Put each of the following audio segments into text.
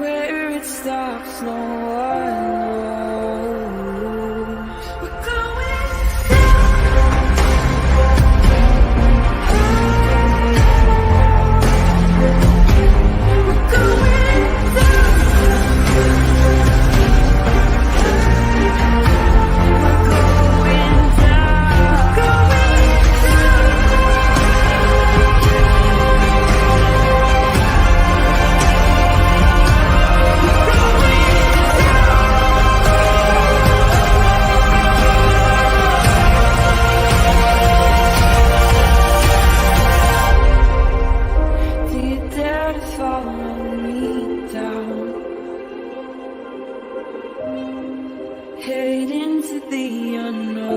where it stops, no one knows. We're going head into the unknown.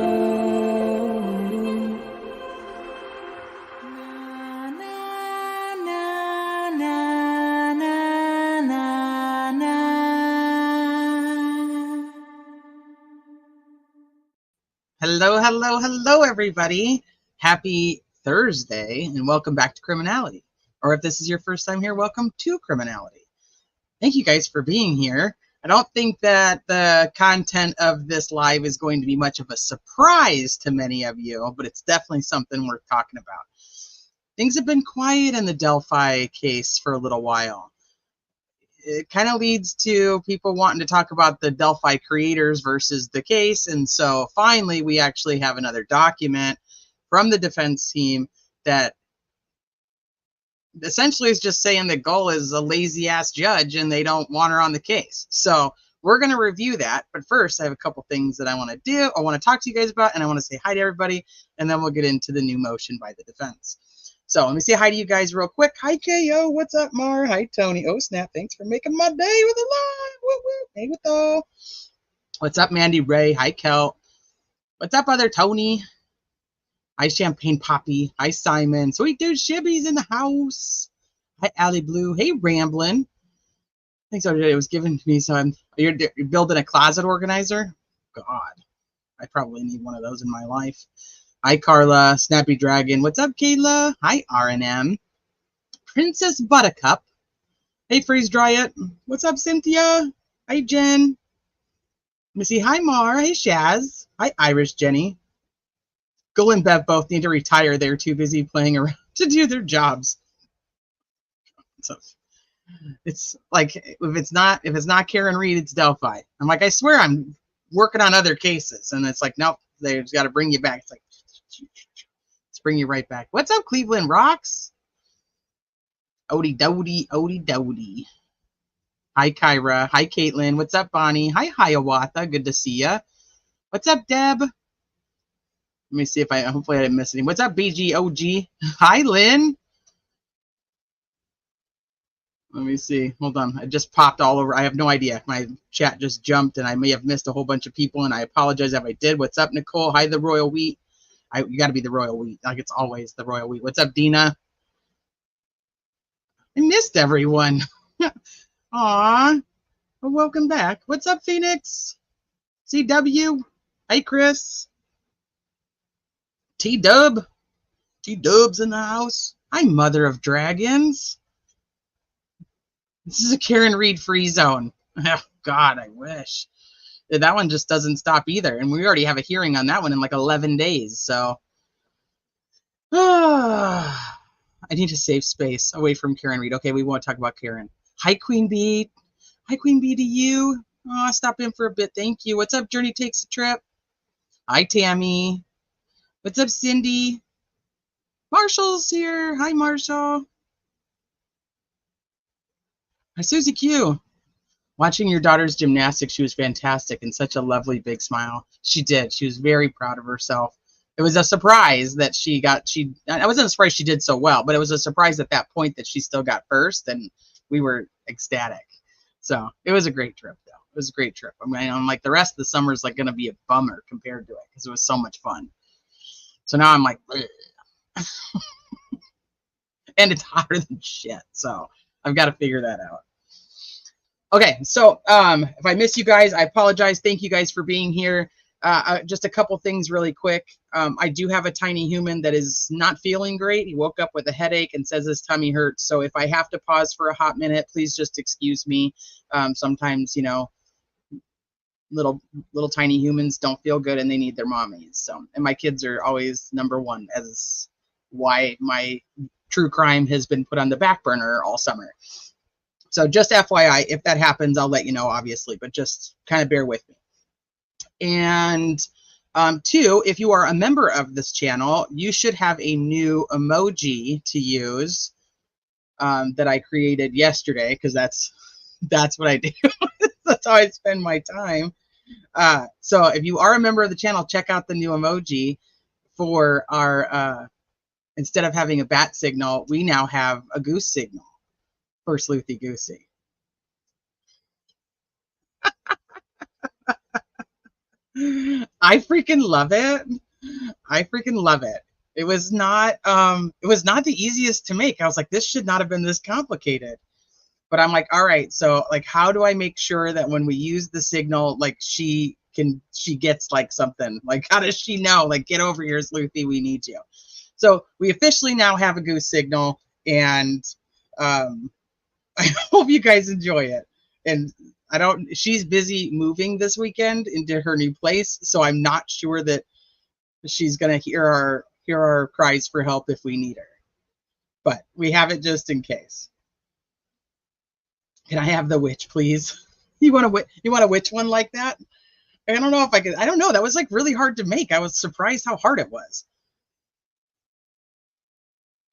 Na, na, na, na, na, na, na. Hello, hello, hello, everybody. Happy Thursday, and welcome back to Criminality. Or if this is your first time here, welcome to Criminality. Thank you guys for being here. I don't think that the content of this live is going to be much of a surprise to many of you, but it's definitely something worth talking about. Things have been quiet in the Delphi case for a little while. It kind of leads to people wanting to talk about the Delphi creators versus the case, and so finally we actually have another document from the defense team that essentially is just saying that Gull is a lazy ass judge and they don't want her on the case. So we're going to review that. But first, I have a couple things that I want to do. I want to talk to you guys about, and I want to say hi to everybody. And then we'll get into the new motion by the defense. So let me say hi to you guys real quick. Hi, KO. What's up, Mar? Hi, Tony. Oh, snap. Thanks for making my day with a live. Woo, woo. Hey, with all. What's up, Mandy Ray? Hi, Kel. What's up, other Tony? Hi, Champagne Poppy. Hi, Simon. Sweet dude Shibby's in the house. Hi, Allie Blue. Hey, Ramblin'. Thanks, it was given to me. So you're building a closet organizer? God, I probably need one of those in my life. Hi, Carla. Snappy Dragon. What's up, Kayla? Hi, RNM. Princess Buttercup. Hey, Freeze Dryet. What's up, Cynthia? Hi, Jen. Let me see. Hi, Mar. Hey, Shaz. Hi, Irish Jenny. Gull and Bev both need to retire. They're too busy playing around to do their jobs. So it's like if it's not Karen Reed, it's Delphi. I'm like, I swear I'm working on other cases, and it's like, nope, they just got to bring you back. It's like, let's bring you right back. What's up, Cleveland Rocks? Odie Dodie, Odie Dodie. Hi, Kyra. Hi, Caitlin. What's up, Bonnie? Hi, Hiawatha. Good to see ya. What's up, Deb? Let me see if hopefully I didn't miss anything. What's up, BGOG? Hi, Lynn. Let me see. Hold on. I just popped all over. I have no idea. My chat just jumped, and I may have missed a whole bunch of people, and I apologize if I did. What's up, Nicole? Hi, the Royal Wheat. You got to be the Royal Wheat. Like it's always the Royal Wheat. What's up, Dina? I missed everyone. Aw. Well, welcome back. What's up, Phoenix? CW? Hi, Chris. T-Dub. T-Dub's in the house. Hi, Mother of Dragons. This is a Karen Reed free zone. Oh, God, I wish. That one just doesn't stop either. And we already have a hearing on that one in like 11 days. So, I need a safe space away from Karen Reed. Okay, we won't talk about Karen. Hi, Queen Bee. Hi, Queen Bee to you. Oh, stop in for a bit. Thank you. What's up, Journey Takes a Trip? Hi, Tammy. What's up, Cindy? Marshall's here. Hi, Marshall. Hi, Susie Q. Watching your daughter's gymnastics, she was fantastic and such a lovely big smile. She did. She was very proud of herself. It was a surprise that I wasn't surprised she did so well, but it was a surprise at that point that she still got first, and we were ecstatic. So it was a great trip, though. It was a great trip. I mean, I'm like, the rest of the summer is like going to be a bummer compared to it because it was so much fun. So now I'm like, and it's hotter than shit. So I've got to figure that out. Okay, so if I miss you guys, I apologize. Thank you guys for being here. Just a couple things really quick. I do have a tiny human that is not feeling great. He woke up with a headache and says his tummy hurts. So if I have to pause for a hot minute, please just excuse me. Sometimes, you know, little tiny humans don't feel good and they need their mommies. So, and my kids are always number one, as why my true crime has been put on the back burner all summer. So just FYI, if that happens, I'll let you know, obviously, but just kind of bear with me. And two, if you are a member of this channel, you should have a new emoji to use that I created yesterday, because that's what I do. That's how I spend my time. So if you are a member of the channel, check out the new emoji for our, instead of having a bat signal, we now have a goose signal for Sleuthy Goosey. I freaking love it. I freaking love it. It was not the easiest to make. I was like, this should not have been this complicated. But I'm like, all right, so like, how do I make sure that when we use the signal, like she gets like something, like, how does she know, like, get over here, Sleuthy, we need you. So we officially now have a goose signal, and I hope you guys enjoy it. And she's busy moving this weekend into her new place, so I'm not sure that she's gonna hear our cries for help if we need her. But we have it just in case. Can I have the witch, please? You want a witch one like that? I don't know if I could. I don't know. That was like really hard to make. I was surprised how hard it was.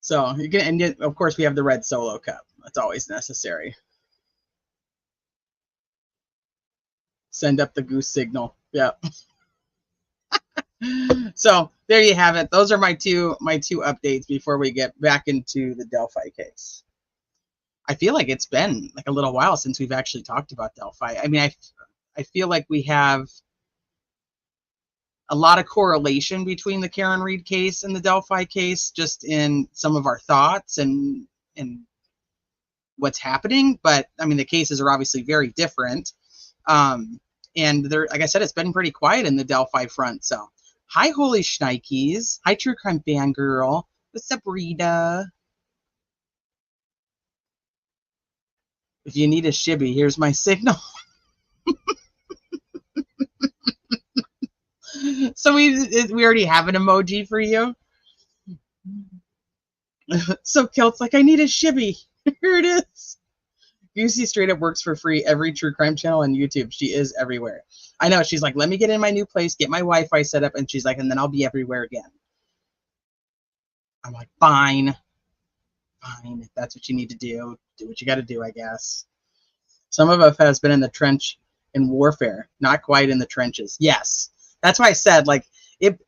So you can, and of course we have the red solo cup. That's always necessary. Send up the goose signal. Yep. So there you have it. Those are my two updates before we get back into the Delphi case. I feel like it's been like a little while since we've actually talked about Delphi. I mean, I feel like we have a lot of correlation between the Karen Read case and the Delphi case, just in some of our thoughts and what's happening. But I mean, the cases are obviously very different. And there, like I said, it's been pretty quiet in the Delphi front. So hi, holy shnikes. Hi, True Crime Fangirl. What's up, Rita? If you need a shibby, here's my signal. So we already have an emoji for you. So Kelt's like, I need a shibby. Here it is. Goosey straight up works for free every true crime channel on YouTube. She is everywhere. I know. She's like, let me get in my new place, get my Wi-Fi set up, and she's like, and then I'll be everywhere again. I'm like, fine. Fine. If that's what you need to do, do what you got to do, I guess. Some of us has been in the trench in warfare, not quite in the trenches. Yes. That's why I said, like,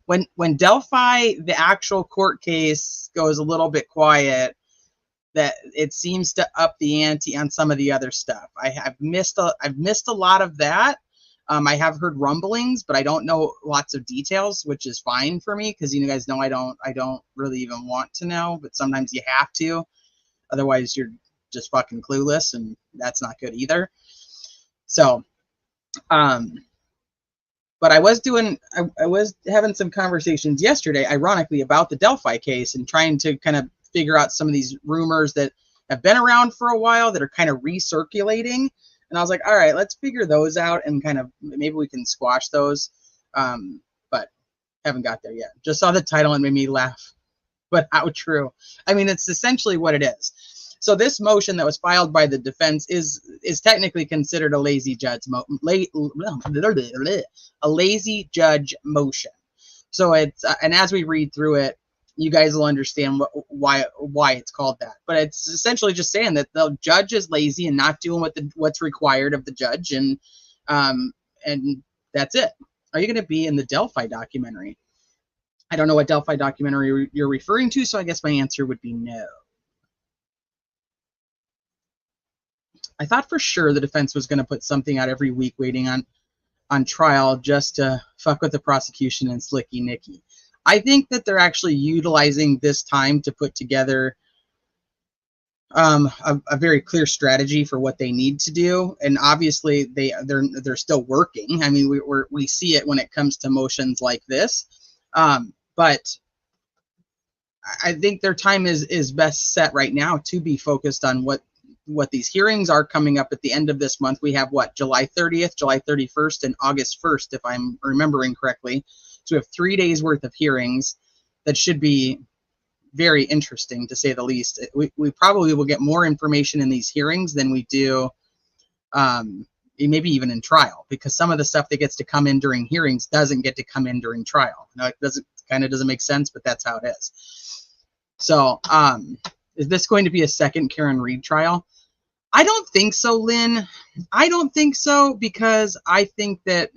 when Delphi, the actual court case, goes a little bit quiet, that it seems to up the ante on some of the other stuff. I've missed a lot of that. I have heard rumblings, but I don't know lots of details, which is fine for me, because you guys know I don't really even want to know, but sometimes you have to. Otherwise, you're just fucking clueless, and that's not good either. So, but I was having some conversations yesterday, ironically, about the Delphi case and trying to kind of figure out some of these rumors that have been around for a while that are kind of recirculating. And I was like, all right, let's figure those out and kind of maybe we can squash those. But haven't got there yet. Just saw the title and made me laugh. But how true. I mean, it's essentially what it is. So this motion that was filed by the defense is technically considered a lazy judge motion. So it's and as we read through it, you guys will understand why it's called that. But it's essentially just saying that the judge is lazy and not doing what's required of the judge, and that's it. Are you going to be in the Delphi documentary? I don't know what Delphi documentary you're referring to, so I guess my answer would be no. I thought for sure the defense was going to put something out every week waiting on trial just to fuck with the prosecution and Slicky Nicky. I think that they're actually utilizing this time to put together a very clear strategy for what they need to do, and obviously they're still working. I mean, we see it when it comes to motions like this, but I think their time is best set right now to be focused on what these hearings are coming up at the end of this month. We have what, July 30th, July 31st, and August 1st, if I'm remembering correctly. So we have 3 days worth of hearings that should be very interesting, to say the least. We probably will get more information in these hearings than we do maybe even in trial, because some of the stuff that gets to come in during hearings doesn't get to come in during trial. Now, it doesn't make sense, but that's how it is. So is this going to be a second Karen Reed trial? I don't think so, Lynn. I don't think so, because I think that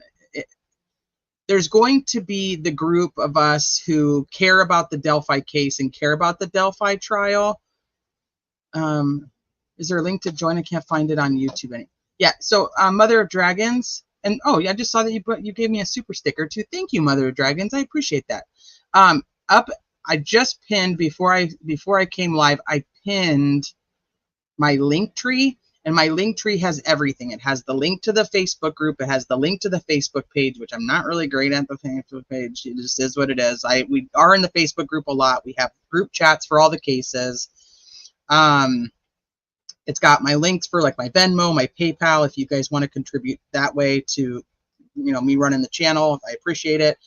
there's going to be the group of us who care about the Delphi case and care about the Delphi trial. Is there a link to join? I can't find it on YouTube. Yeah, so Mother of Dragons. And oh, yeah, I just saw that you gave me a super sticker too. Thank you, Mother of Dragons. I appreciate that. I just pinned before I came live. I pinned my link tree, and my link tree has everything. It has the link to the Facebook group. It has the link to the Facebook page, which I'm not really great at the Facebook page. It just is what it is. We are in the Facebook group a lot. We have group chats for all the cases. It's got my links for like my Venmo, my PayPal, if you guys want to contribute that way to, me running the channel. I appreciate it.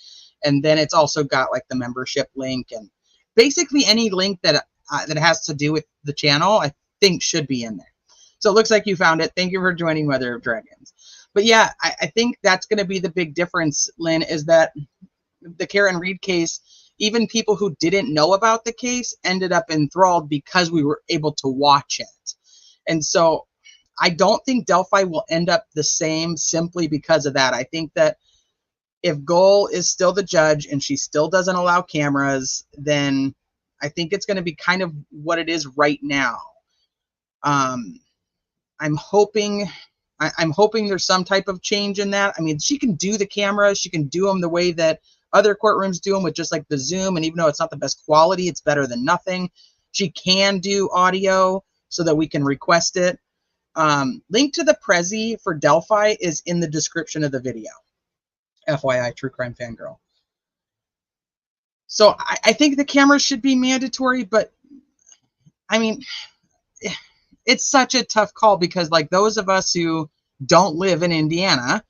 And then it's also got like the membership link, and basically any link that has to do with the channel, I think should be in there. So it looks like you found it. Thank you for joining Mother of Dragons. But yeah, I think that's going to be the big difference, Lynn, is that the Karen Reed case, even people who didn't know about the case ended up enthralled because we were able to watch it. And so I don't think Delphi will end up the same simply because of that. I think that if Gull is still the judge and she still doesn't allow cameras, then I think it's going to be kind of what it is right now. I'm hoping there's some type of change in that. I mean, she can do the cameras. She can do them the way that other courtrooms do them, with just like the Zoom. And even though it's not the best quality, it's better than nothing. She can do audio so that we can request it. Link to the Prezi for Delphi is in the description of the video. FYI, True Crime Fangirl. So I think the cameras should be mandatory, but I mean, it's such a tough call, because like those of us who don't live in Indiana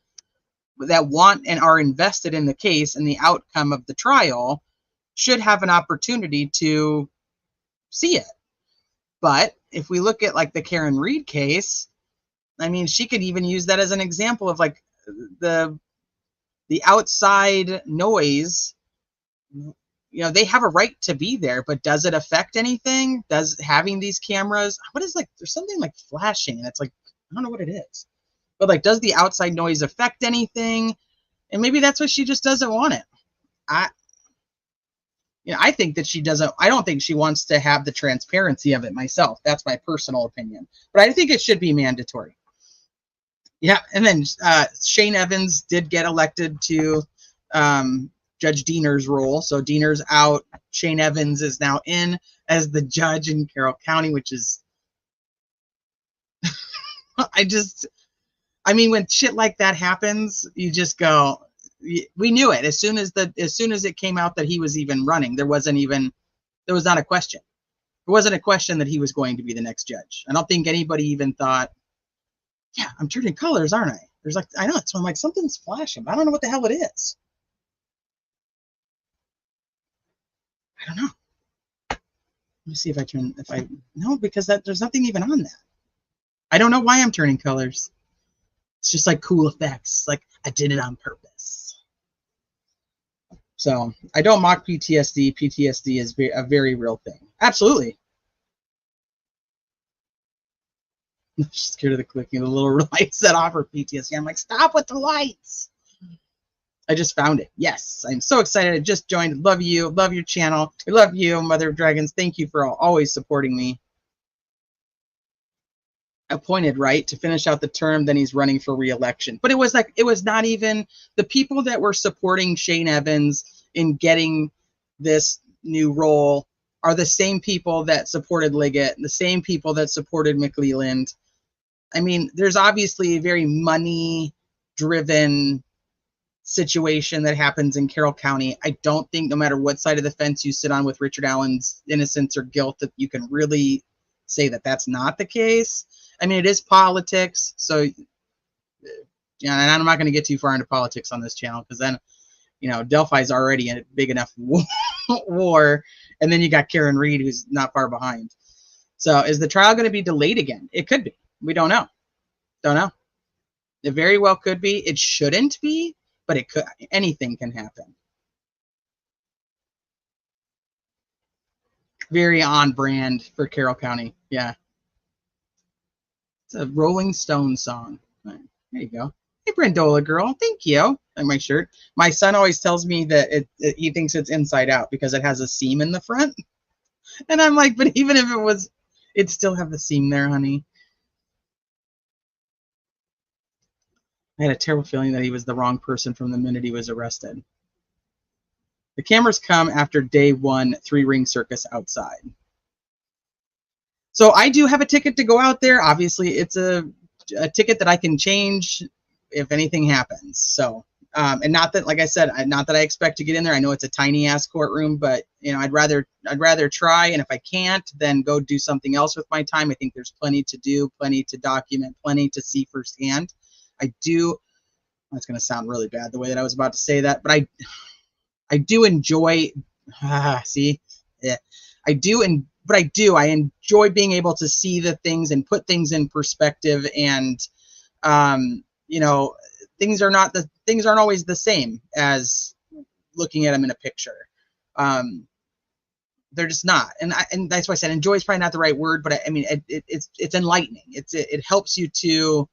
that want and are invested in the case and the outcome of the trial should have an opportunity to see it. But if we look at like the Karen Reed case, I mean, she could even use that as an example of like the outside noise. They have a right to be there, but does it affect anything? Does having these cameras, there's something like flashing, and it's like, I don't know what it is, but like, does the outside noise affect anything? And maybe that's what she just doesn't want it. I think that she doesn't. I don't think she wants to have the transparency of it myself. That's my personal opinion, but I think it should be mandatory. Yeah, and then Shane Evans did get elected to Judge Diener's role. So Diener's out. Shane Evans is now in as the judge in Carroll County, which is, I mean, when shit like that happens, you just go, we knew it as soon as it came out that he was even running. There was not a question. There wasn't a question that he was going to be the next judge. I don't think anybody even thought, yeah, I'm turning colors, aren't I? There's like, I know, so I'm like, something's flashing, but I don't know what the hell it is. I don't know. Let me see no, because there's nothing even on that. I don't know why I'm turning colors. It's just like cool effects. Like I did it on purpose. So I don't mock PTSD. PTSD is a very real thing. Absolutely. I'm scared of the clicking, the little lights that offer PTSD. I'm like, stop with the lights. I just found it. Yes, I'm so excited. I just joined. Love you. Love your channel. I love you, Mother of Dragons. Thank you for always supporting me. Appointed, right, to finish out the term, then he's running for re-election. But it was not even the people that were supporting Shane Evans in getting this new role are the same people that supported Liggett, the same people that supported McLeland. I mean, there's obviously a very money-driven situation that happens in Carroll County. I don't think no matter what side of the fence you sit on with Richard Allen's innocence or guilt that you can really say that that's not the case. I mean, it is politics, so yeah, and I'm not going to get too far into politics on this channel because then, you know, Delphi's already in a big enough war, and then you got Karen Reed who's not far behind. So is the trial going to be delayed again? It could be. We don't know. Don't know. It very well could be. It shouldn't be, but it could. Anything can happen. Very on brand for Carroll County. Yeah. It's a Rolling Stones song. There you go. Hey, Brendola girl. Thank you. Like my shirt. My son always tells me that he thinks it's inside out because it has a seam in the front. And I'm like, but even if it was, it'd still have the seam there, honey. I had a terrible feeling that he was the wrong person from the minute he was arrested. The cameras come after day 1, 3-ring circus outside. So I do have a ticket to go out there. Obviously, it's a ticket that I can change if anything happens. So, and not that, like I said, not that I expect to get in there. I know it's a tiny ass courtroom, but you know, I'd rather try. And if I can't, then go do something else with my time. I think there's plenty to do, plenty to document, plenty to see firsthand. I do. That's going to sound really bad the way that I was about to say that, but I do enjoy. See, yeah, I do, I enjoy being able to see the things and put things in perspective, and you know, things aren't always the same as looking at them in a picture. They're just not, and that's why I said enjoy is probably not the right word, but I mean it's enlightening. It helps you to.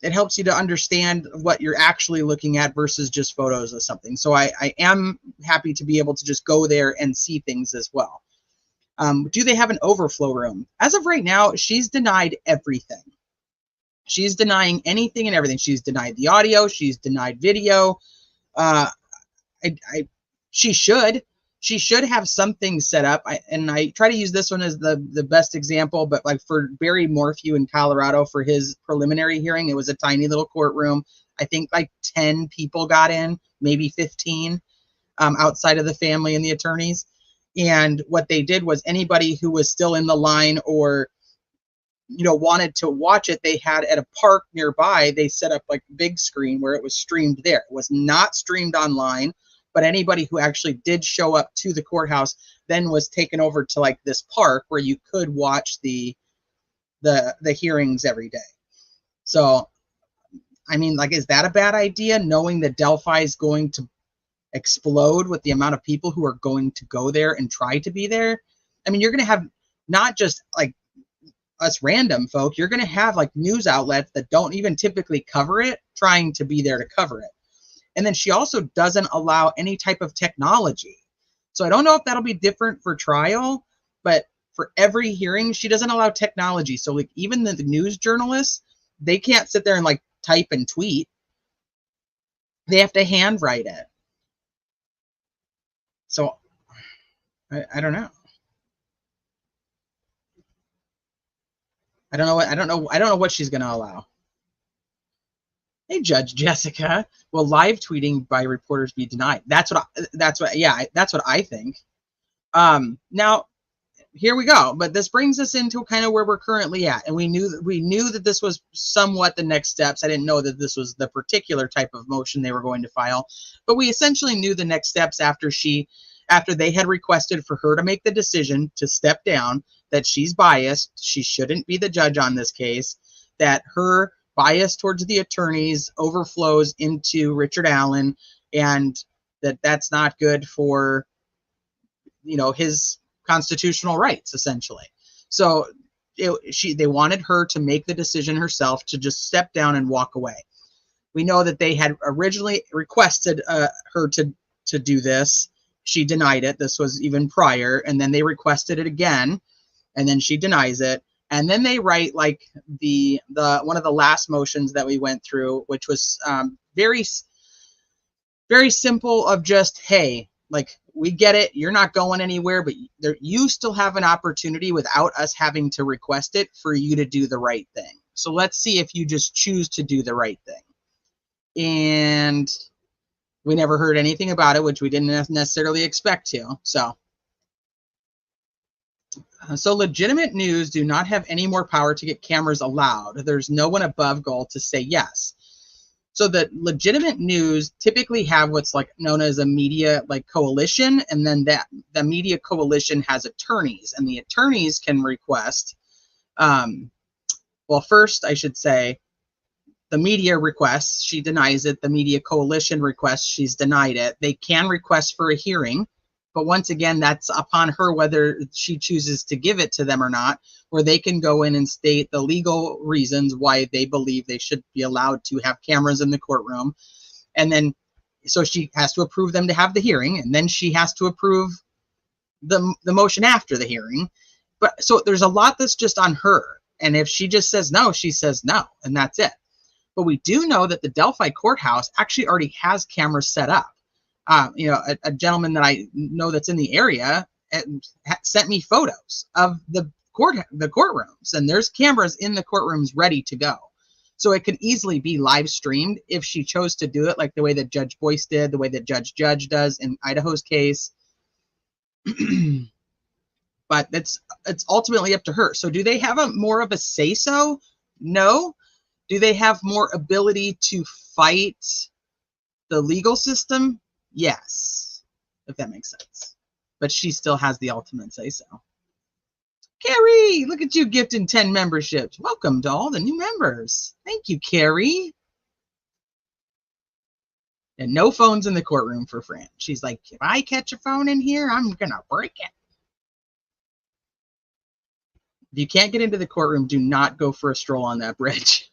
It helps you to understand what you're actually looking at versus just photos of something. So I am happy to be able to just go there and see things as well. Do they have an overflow room? As of right now, she's denied everything. She's denying anything and everything. She's denied the audio. She's denied video. She should. She should have something set up. And I try to use this one as the best example, but like for Barry Morphew in Colorado for his preliminary hearing, it was a tiny little courtroom. I think like 10 people got in, maybe 15, outside of the family and the attorneys. And what they did was anybody who was still in the line or, you know, wanted to watch it, they had at a park nearby, they set up like big screen where it was streamed there. It was not streamed online. But anybody who actually did show up to the courthouse then was taken over to like this park where you could watch the hearings every day. So, I mean, like, is that a bad idea? Knowing that Delphi is going to explode with the amount of people who are going to go there and try to be there. I mean, you're going to have not just like us random folk. You're going to have like news outlets that don't even typically cover it trying to be there to cover it. And then she also doesn't allow any type of technology. So I don't know if that'll be different for trial, but for every hearing, she doesn't allow technology. So like even the news journalists, they can't sit there and like type and tweet. They have to handwrite it. So I don't know. I don't know what she's going to allow. Hey, Judge Jessica, will live tweeting by reporters be denied? That's what I think. Now, here we go. But this brings us into kind of where we're currently at, and we knew that this was somewhat the next steps. I didn't know that this was the particular type of motion they were going to file, but we essentially knew the next steps after they had requested for her to make the decision to step down, that she's biased, she shouldn't be the judge on this case, that her bias towards the attorneys overflows into Richard Allen, and that's not good for, you know, his constitutional rights, essentially. So they wanted her to make the decision herself to just step down and walk away. We know that they had originally requested her to do this. She denied it. This was even prior, and then they requested it again, and then she denies it. And then they write like the one of the last motions that we went through, which was very, very simple of just, hey, like, we get it. You're not going anywhere, but you still have an opportunity without us having to request it for you to do the right thing. So let's see if you just choose to do the right thing. And we never heard anything about it, which we didn't necessarily expect to. So legitimate news do not have any more power to get cameras allowed. There's no one above Gull to say yes. So the legitimate news typically have what's like known as a media like coalition, and then the media coalition has attorneys, and the attorneys can request. Well, first I should say, the media requests, she denies it. The media coalition requests, she's denied it. They can request for a hearing, but once again, that's upon her whether she chooses to give it to them or not, where they can go in and state the legal reasons why they believe they should be allowed to have cameras in the courtroom. And then, so she has to approve them to have the hearing, and then she has to approve the motion after the hearing. But so there's a lot that's just on her. And if she just says no, she says no, and that's it. But we do know that the Delphi courthouse actually already has cameras set up. You know, a gentleman that I know that's in the area sent me photos of the courtrooms, and there's cameras in the courtrooms ready to go. So it could easily be live streamed if she chose to do it, like the way that Judge Boyce did, the way that Judge does in Idaho's case. But it's ultimately up to her. So do they have more of a say-so? No. Do they have more ability to fight the legal system? Yes, if that makes sense. But she still has the ultimate say-so. Carrie, look at you gifting 10 memberships. Welcome to all the new members. Thank you, Carrie. And no phones in the courtroom for Fran. She's like, if I catch a phone in here, I'm going to break it. If you can't get into the courtroom, do not go for a stroll on that bridge.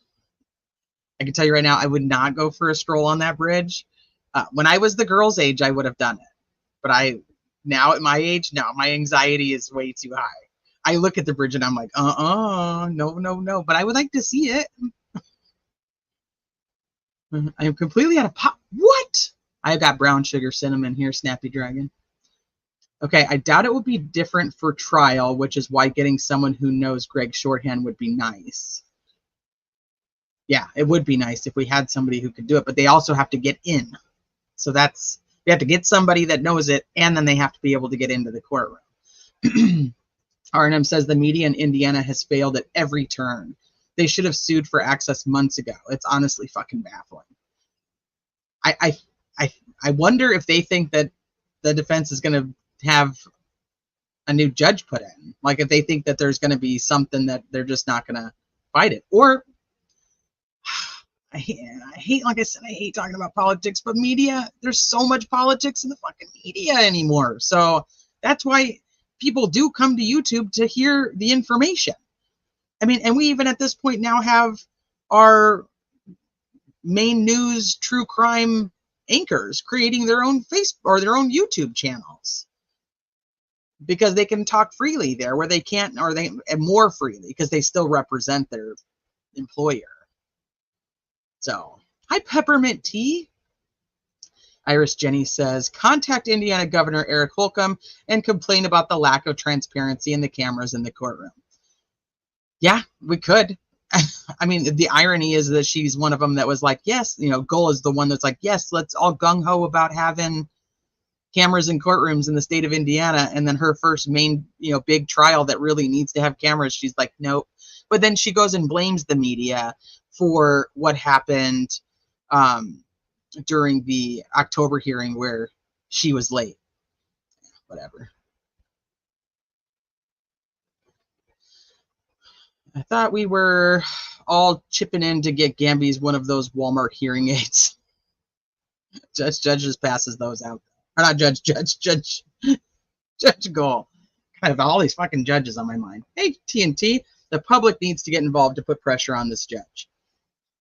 I can tell you right now, I would not go for a stroll on that bridge. When I was the girl's age, I would have done it. But now at my age, no, my anxiety is way too high. I look at the bridge and I'm like, no. But I would like to see it. I am completely out of pop. What? I've got brown sugar cinnamon here, Snappy Dragon. Okay, I doubt it would be different for trial, which is why getting someone who knows Greg shorthand would be nice. Yeah, it would be nice if we had somebody who could do it, but they also have to get in. So we have to get somebody that knows it, and then they have to be able to get into the courtroom. R&M says the media in Indiana has failed at every turn. They should have sued for access months ago. It's honestly fucking baffling. I wonder if they think that the defense is going to have a new judge put in. Like if they think that there's going to be something that they're just not going to fight it. Or I hate, like I said, I hate talking about politics, but media, there's so much politics in the fucking media anymore. So that's why people do come to YouTube to hear the information. I mean, and we even at this point now have our main news true crime anchors creating their own Facebook or their own YouTube channels because they can talk freely there where they can't, or they more freely because they still represent their employer. So, hi, Peppermint Tea. Iris Jenny says, contact Indiana Governor Eric Holcomb and complain about the lack of transparency in the cameras in the courtroom. Yeah, we could. I mean, the irony is that she's one of them that was like, yes, you know, Gull is the one that's like, yes, let's all gung-ho about having cameras in courtrooms in the state of Indiana. And then her first main, you know, big trial that really needs to have cameras, she's like, nope. But then she goes and blames the media for what happened during the October hearing where she was late. Whatever. I thought we were all chipping in to get Gambi's one of those Walmart hearing aids. Judge just passes those out. Or not Judge Gull. I have all these fucking judges on my mind. Hey, TNT, the public needs to get involved to put pressure on this judge.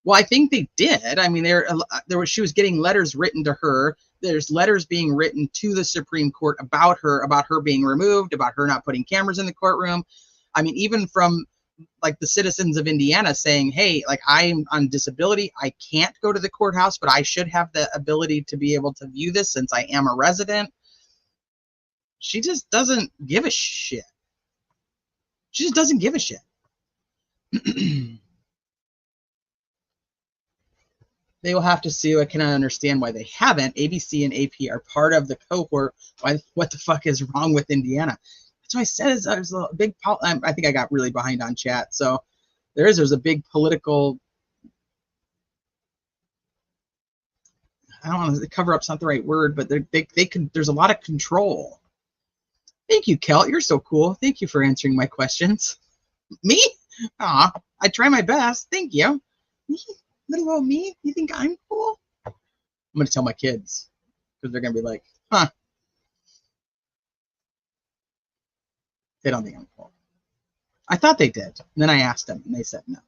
Well, I think they did. I mean, she was getting letters written to her. There's letters being written to the Supreme Court about her being removed, about her not putting cameras in the courtroom. I mean, even from like the citizens of Indiana saying, hey, like I'm on disability. I can't go to the courthouse, but I should have the ability to be able to view this since I am a resident. She just doesn't give a shit. She just doesn't give a shit. They will have to sue. I cannot understand why they haven't. ABC and AP are part of the cohort. Why? What the fuck is wrong with Indiana? That's what I said. Is there's a big. I think I got really behind on chat. So there's a big political. I don't want to cover up's not the right word, but they can. There's a lot of control. Thank you, Kel. You're so cool. Thank you for answering my questions. Me? Aw, I try my best. Thank you. Me? Little old me? You think I'm cool? I'm going to tell my kids because they're going to be like, huh. They don't think I'm cool. I thought they did. And then I asked them and they said no.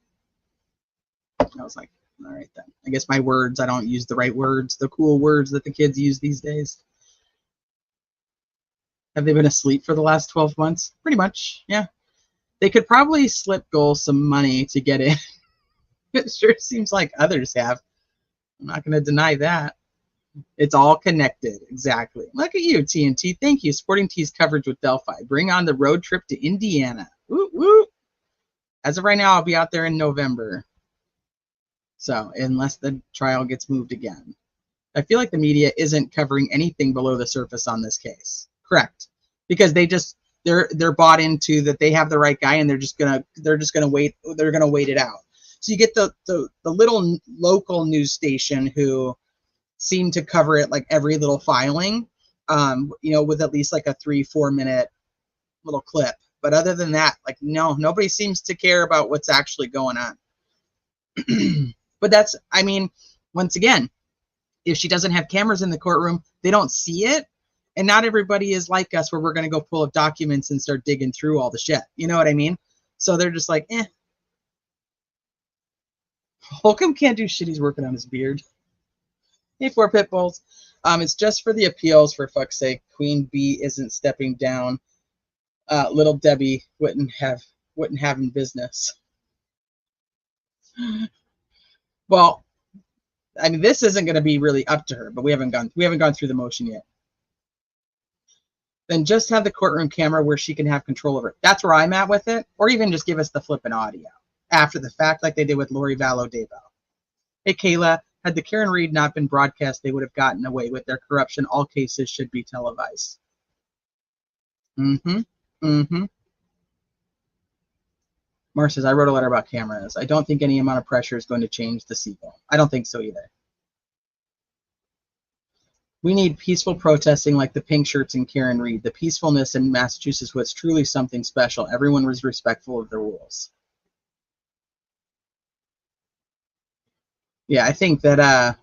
I was like, all right then. I guess my words, I don't use the right words, the cool words that the kids use these days. Have they been asleep for the last 12 months? Pretty much, yeah. They could probably slip Gull some money to get in. It sure seems like others have. I'm not going to deny that. It's all connected. Exactly. Look at you, TNT. Thank you. Sporting T's coverage with Delphi. Bring on the road trip to Indiana. Woo, woo. As of right now, I'll be out there in November. So, unless the trial gets moved again. I feel like the media isn't covering anything below the surface on this case. Correct. Because they're bought into that they have the right guy and they're just gonna wait it out. So you get the little local news station who seem to cover it like every little filing, with at least like a 3-4 minute little clip. But other than that, like nobody seems to care about what's actually going on. But that's, I mean, once again, if she doesn't have cameras in the courtroom, they don't see it. And not everybody is like us where we're going to go pull up documents and start digging through all the shit. You know what I mean? So they're just like, eh. Holcomb can't do shit. He's working on his beard. Hey, 4 pit bulls. It's just for the appeals, for fuck's sake. Queen Bee isn't stepping down. Little Debbie wouldn't have in business. Well, I mean, this isn't going to be really up to her, but we haven't gone through the motion yet. Then just have the courtroom camera where she can have control over it. That's where I'm at with it. Or even just give us the flipping audio after the fact, like they did with Lori Vallow Daybell. Hey, Kayla, had the Karen Reed not been broadcast, they would have gotten away with their corruption. All cases should be televised. Mar says, I wrote a letter about cameras. I don't think any amount of pressure is going to change the sequel. I don't think so either. We need peaceful protesting like the pink shirts and Karen Reed. The peacefulness in Massachusetts was truly something special. Everyone was respectful of the rules. Yeah, I think that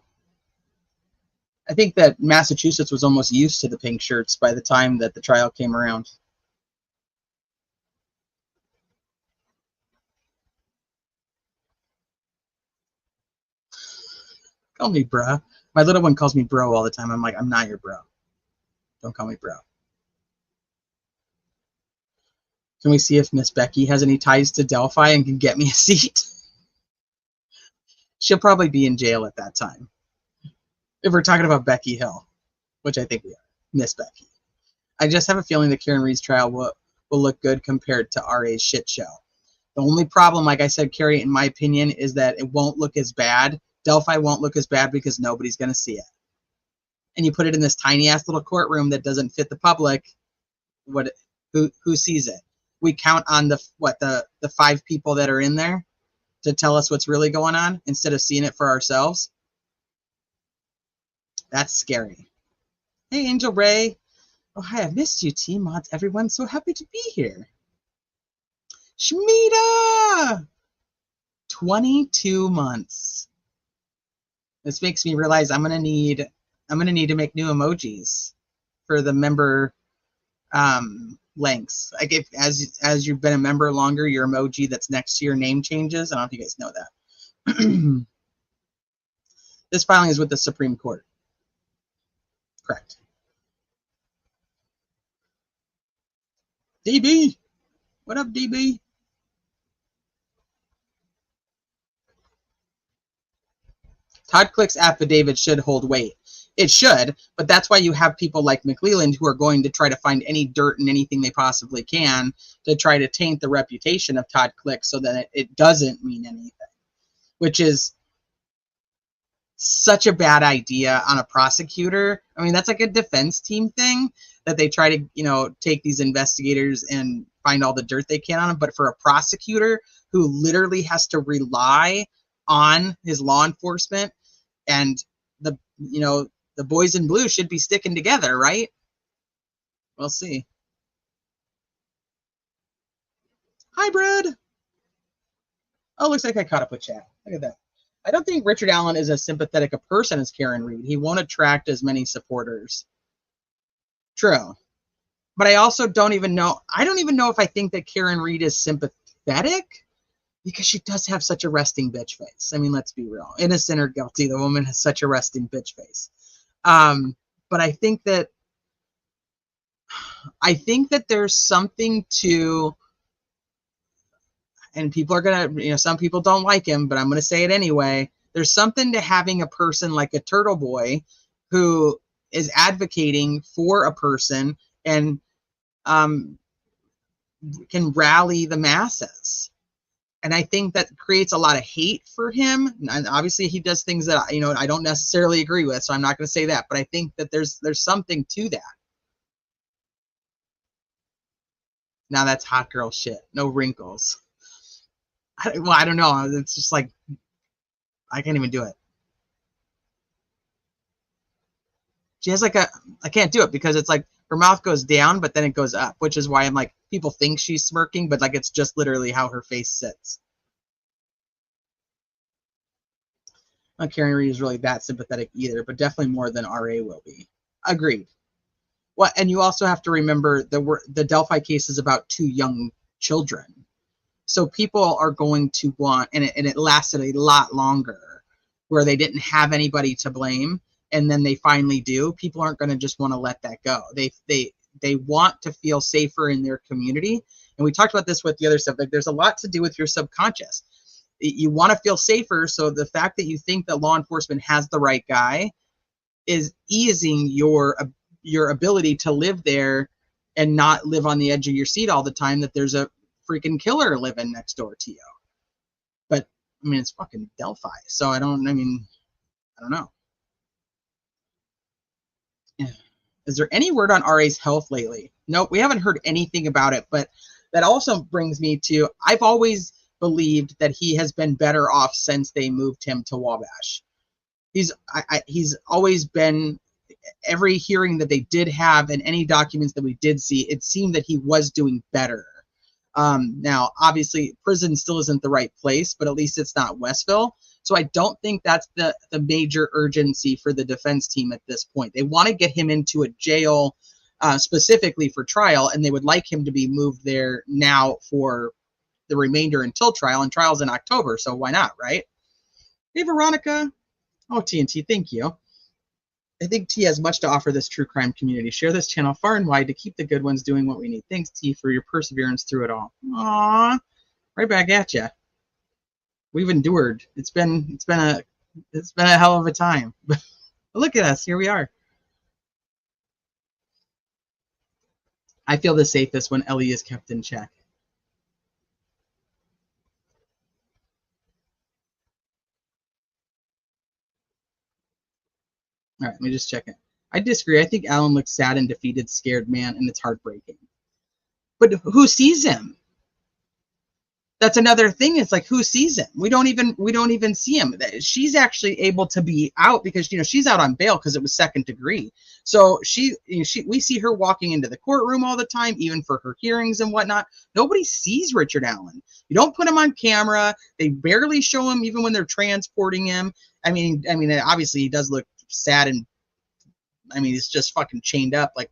Massachusetts was almost used to the pink shirts by the time that the trial came around. Call me bruh. My little one calls me bro all the time. I'm like, I'm not your bro. Don't call me bro. Can we see if Miss Becky has any ties to Delphi and can get me a seat? She'll probably be in jail at that time. If we're talking about Becky Hill, which I think we are. Miss Becky. I just have a feeling that Karen Reed's trial will look good compared to RA's shit show. The only problem, like I said, Carrie, in my opinion, is that it won't look as bad. Delphi won't look as bad because nobody's going to see it. And you put it in this tiny ass little courtroom that doesn't fit the public. Who sees it? We count on the 5 people that are in there to tell us what's really going on instead of seeing it for ourselves. That's scary. Hey, Angel Ray. Oh, hi, I've missed you, team mods. Everyone, so happy to be here. Shmita! 22 months. This makes me realize I'm gonna need to make new emojis for the member lengths. Like if as you've been a member longer, your emoji that's next to your name changes. I don't know if you guys know that. This filing is with the Supreme Court. Correct. DB, what up, DB? Todd Click's affidavit should hold weight. It should, but that's why you have people like McLeland who are going to try to find any dirt and anything they possibly can to try to taint the reputation of Todd Click so that it doesn't mean anything, which is such a bad idea on a prosecutor. I mean, that's like a defense team thing that they try to, you know, take these investigators and find all the dirt they can on them. But for a prosecutor who literally has to rely on his law enforcement, and the, you know, the boys in blue should be sticking together, right? We'll see. Hybrid. Oh, looks like I caught up with chat. Look at that. I don't think Richard Allen is as sympathetic a person as Karen Reed. He won't attract as many supporters. True. But I also don't even know. I don't even know if I think that Karen Reed is sympathetic, because she does have such a resting bitch face. I mean, let's be real. Innocent or guilty, the woman has such a resting bitch face. But I think that there's something to, and people are going to, you know, some people don't like him, but I'm going to say it anyway. There's something to having a person like a Turtle Boy who is advocating for a person and can rally the masses. And I think that creates a lot of hate for him. And obviously he does things that, you know, I don't necessarily agree with, so I'm not going to say that, but I think that there's something to that. Now that's hot girl shit. No wrinkles. I don't know. It's just like, I can't even do it. She has like I can't do it because it's like her mouth goes down, but then it goes up, which is why I'm like, people think she's smirking, but like, it's just literally how her face sits. Not Karen Reed is really that sympathetic either, but definitely more than RA will be. Agreed. Well, and you also have to remember the Delphi case is about 2 young children. So people are going to want, and it lasted a lot longer, where they didn't have anybody to blame, and then they finally do. People aren't going to just want to let that go. They want to feel safer in their community. And we talked about this with the other stuff. Like, there's a lot to do with your subconscious. You want to feel safer, so the fact that you think that law enforcement has the right guy is easing your ability to live there and not live on the edge of your seat all the time that there's a freaking killer living next door to you. But I mean, it's fucking Delphi, so I don't know. Yeah. Is there any word on RA's health lately? Nope, we haven't heard anything about it, but that also brings me to, I've always believed that he has been better off since they moved him to Wabash. He's always been, every hearing that they did have and any documents that we did see, it seemed that he was doing better. Now, obviously, prison still isn't the right place, but at least it's not Westville. So I don't think that's the major urgency for the defense team at this point. They want to get him into a jail specifically for trial, and they would like him to be moved there now for the remainder until trial, and trial's in October, so why not, right? Hey, Veronica. Oh, TNT, thank you. I think T has much to offer this true crime community. Share this channel far and wide to keep the good ones doing what we need. Thanks, T, for your perseverance through it all. Aww, right back at you. We've endured. It's been a hell of a time. But look at us, here we are. I feel the safest when Ellie is kept in check. All right, let me just check it. I disagree. I think Alan looks sad and defeated, scared man, and it's heartbreaking. But who sees him? That's another thing. It's like, who sees him? We don't even see him. She's actually able to be out because, you know, she's out on bail because it was second degree. So we see her walking into the courtroom all the time, even for her hearings and whatnot. Nobody sees Richard Allen. You don't put him on camera. They barely show him even when they're transporting him. I mean, obviously he does look sad, and I mean, he's just fucking chained up. Like,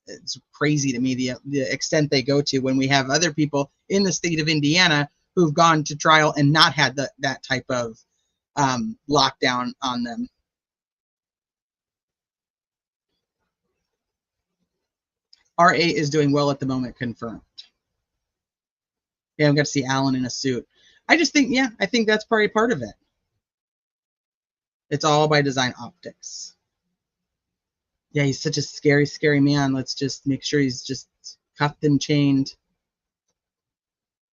it's crazy to me the extent they go to when we have other people in the state of Indiana who've gone to trial and not had that type of lockdown on them. RA is doing well at the moment, confirmed. Yeah, I'm going to see Alan in a suit. I just think, yeah, I think that's probably part of it. It's all by design optics. Yeah, he's such a scary, scary man. Let's just make sure he's just cuffed and chained.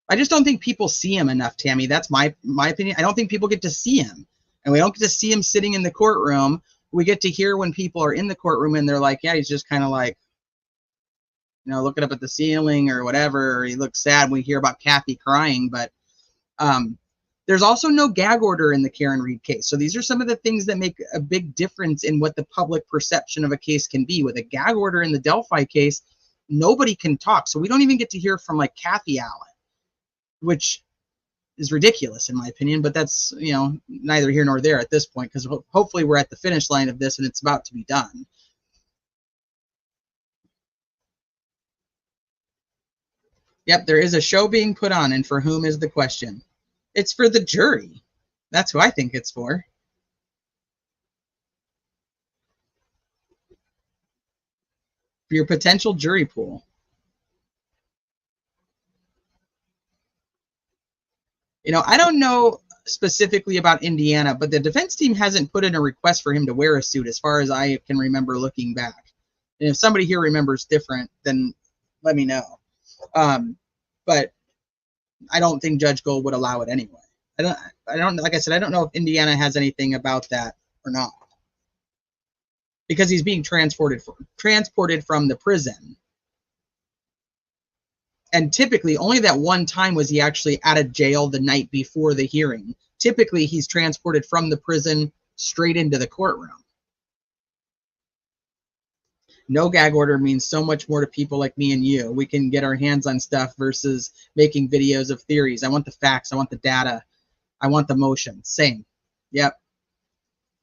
I just don't think people see him enough, Tammy. That's my opinion. I don't think people get to see him. And we don't get to see him sitting in the courtroom. We get to hear when people are in the courtroom and they're like, yeah, he's just kind of like, looking up at the ceiling or whatever, or he looks sad. We hear about Kathy crying, but there's also no gag order in the Karen Reed case. So these are some of the things that make a big difference in what the public perception of a case can be. With a gag order in the Delphi case, nobody can talk. So we don't even get to hear from like Kathy Allen, which is ridiculous in my opinion, but that's, neither here nor there at this point, because hopefully we're at the finish line of this and it's about to be done. Yep, there is a show being put on, and for whom is the question? It's for the jury. That's who I think it's for. For your potential jury pool. I don't know specifically about Indiana, but the defense team hasn't put in a request for him to wear a suit as far as I can remember looking back. And if somebody here remembers different, then let me know. But I don't think Judge Gull would allow it anyway. I don't, like I said, I don't know if Indiana has anything about that or not. Because he's being transported from the prison. And typically, only that one time was he actually out of jail the night before the hearing. Typically, he's transported from the prison straight into the courtroom. No gag order means so much more to people like me and you. We can get our hands on stuff versus making videos of theories. I want the facts. I want the data. I want the motion. Same. Yep.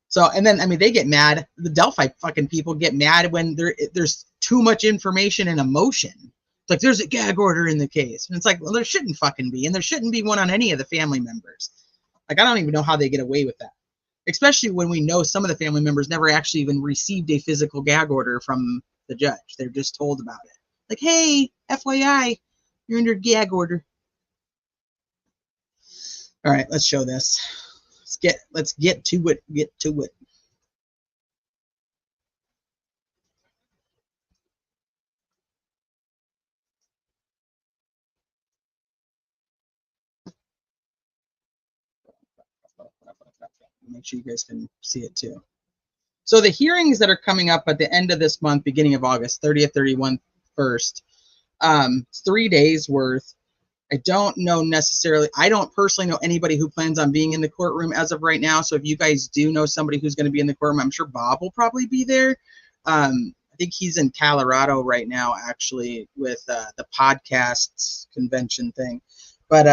So, and then, they get mad. The Delphi fucking people get mad when there's too much information and emotion. It's like, there's a gag order in the case. And it's like, well, there shouldn't fucking be. And there shouldn't be one on any of the family members. Like, I don't even know how they get away with that. Especially when we know some of the family members never actually even received a physical gag order from the judge. They're just told about it. Like, hey, FYI, you're under gag order. All right, let's show this. Let's get to it. Get to it. Make sure you guys can see it too. So the hearings that are coming up at the end of this month, beginning of August, 30th, 31st, 1st, 3 days worth. I don't know necessarily. I don't personally know anybody who plans on being in the courtroom as of right now. So if you guys do know somebody who's going to be in the courtroom, I'm sure Bob will probably be there. I think he's in Colorado right now, actually, with the podcast convention thing. But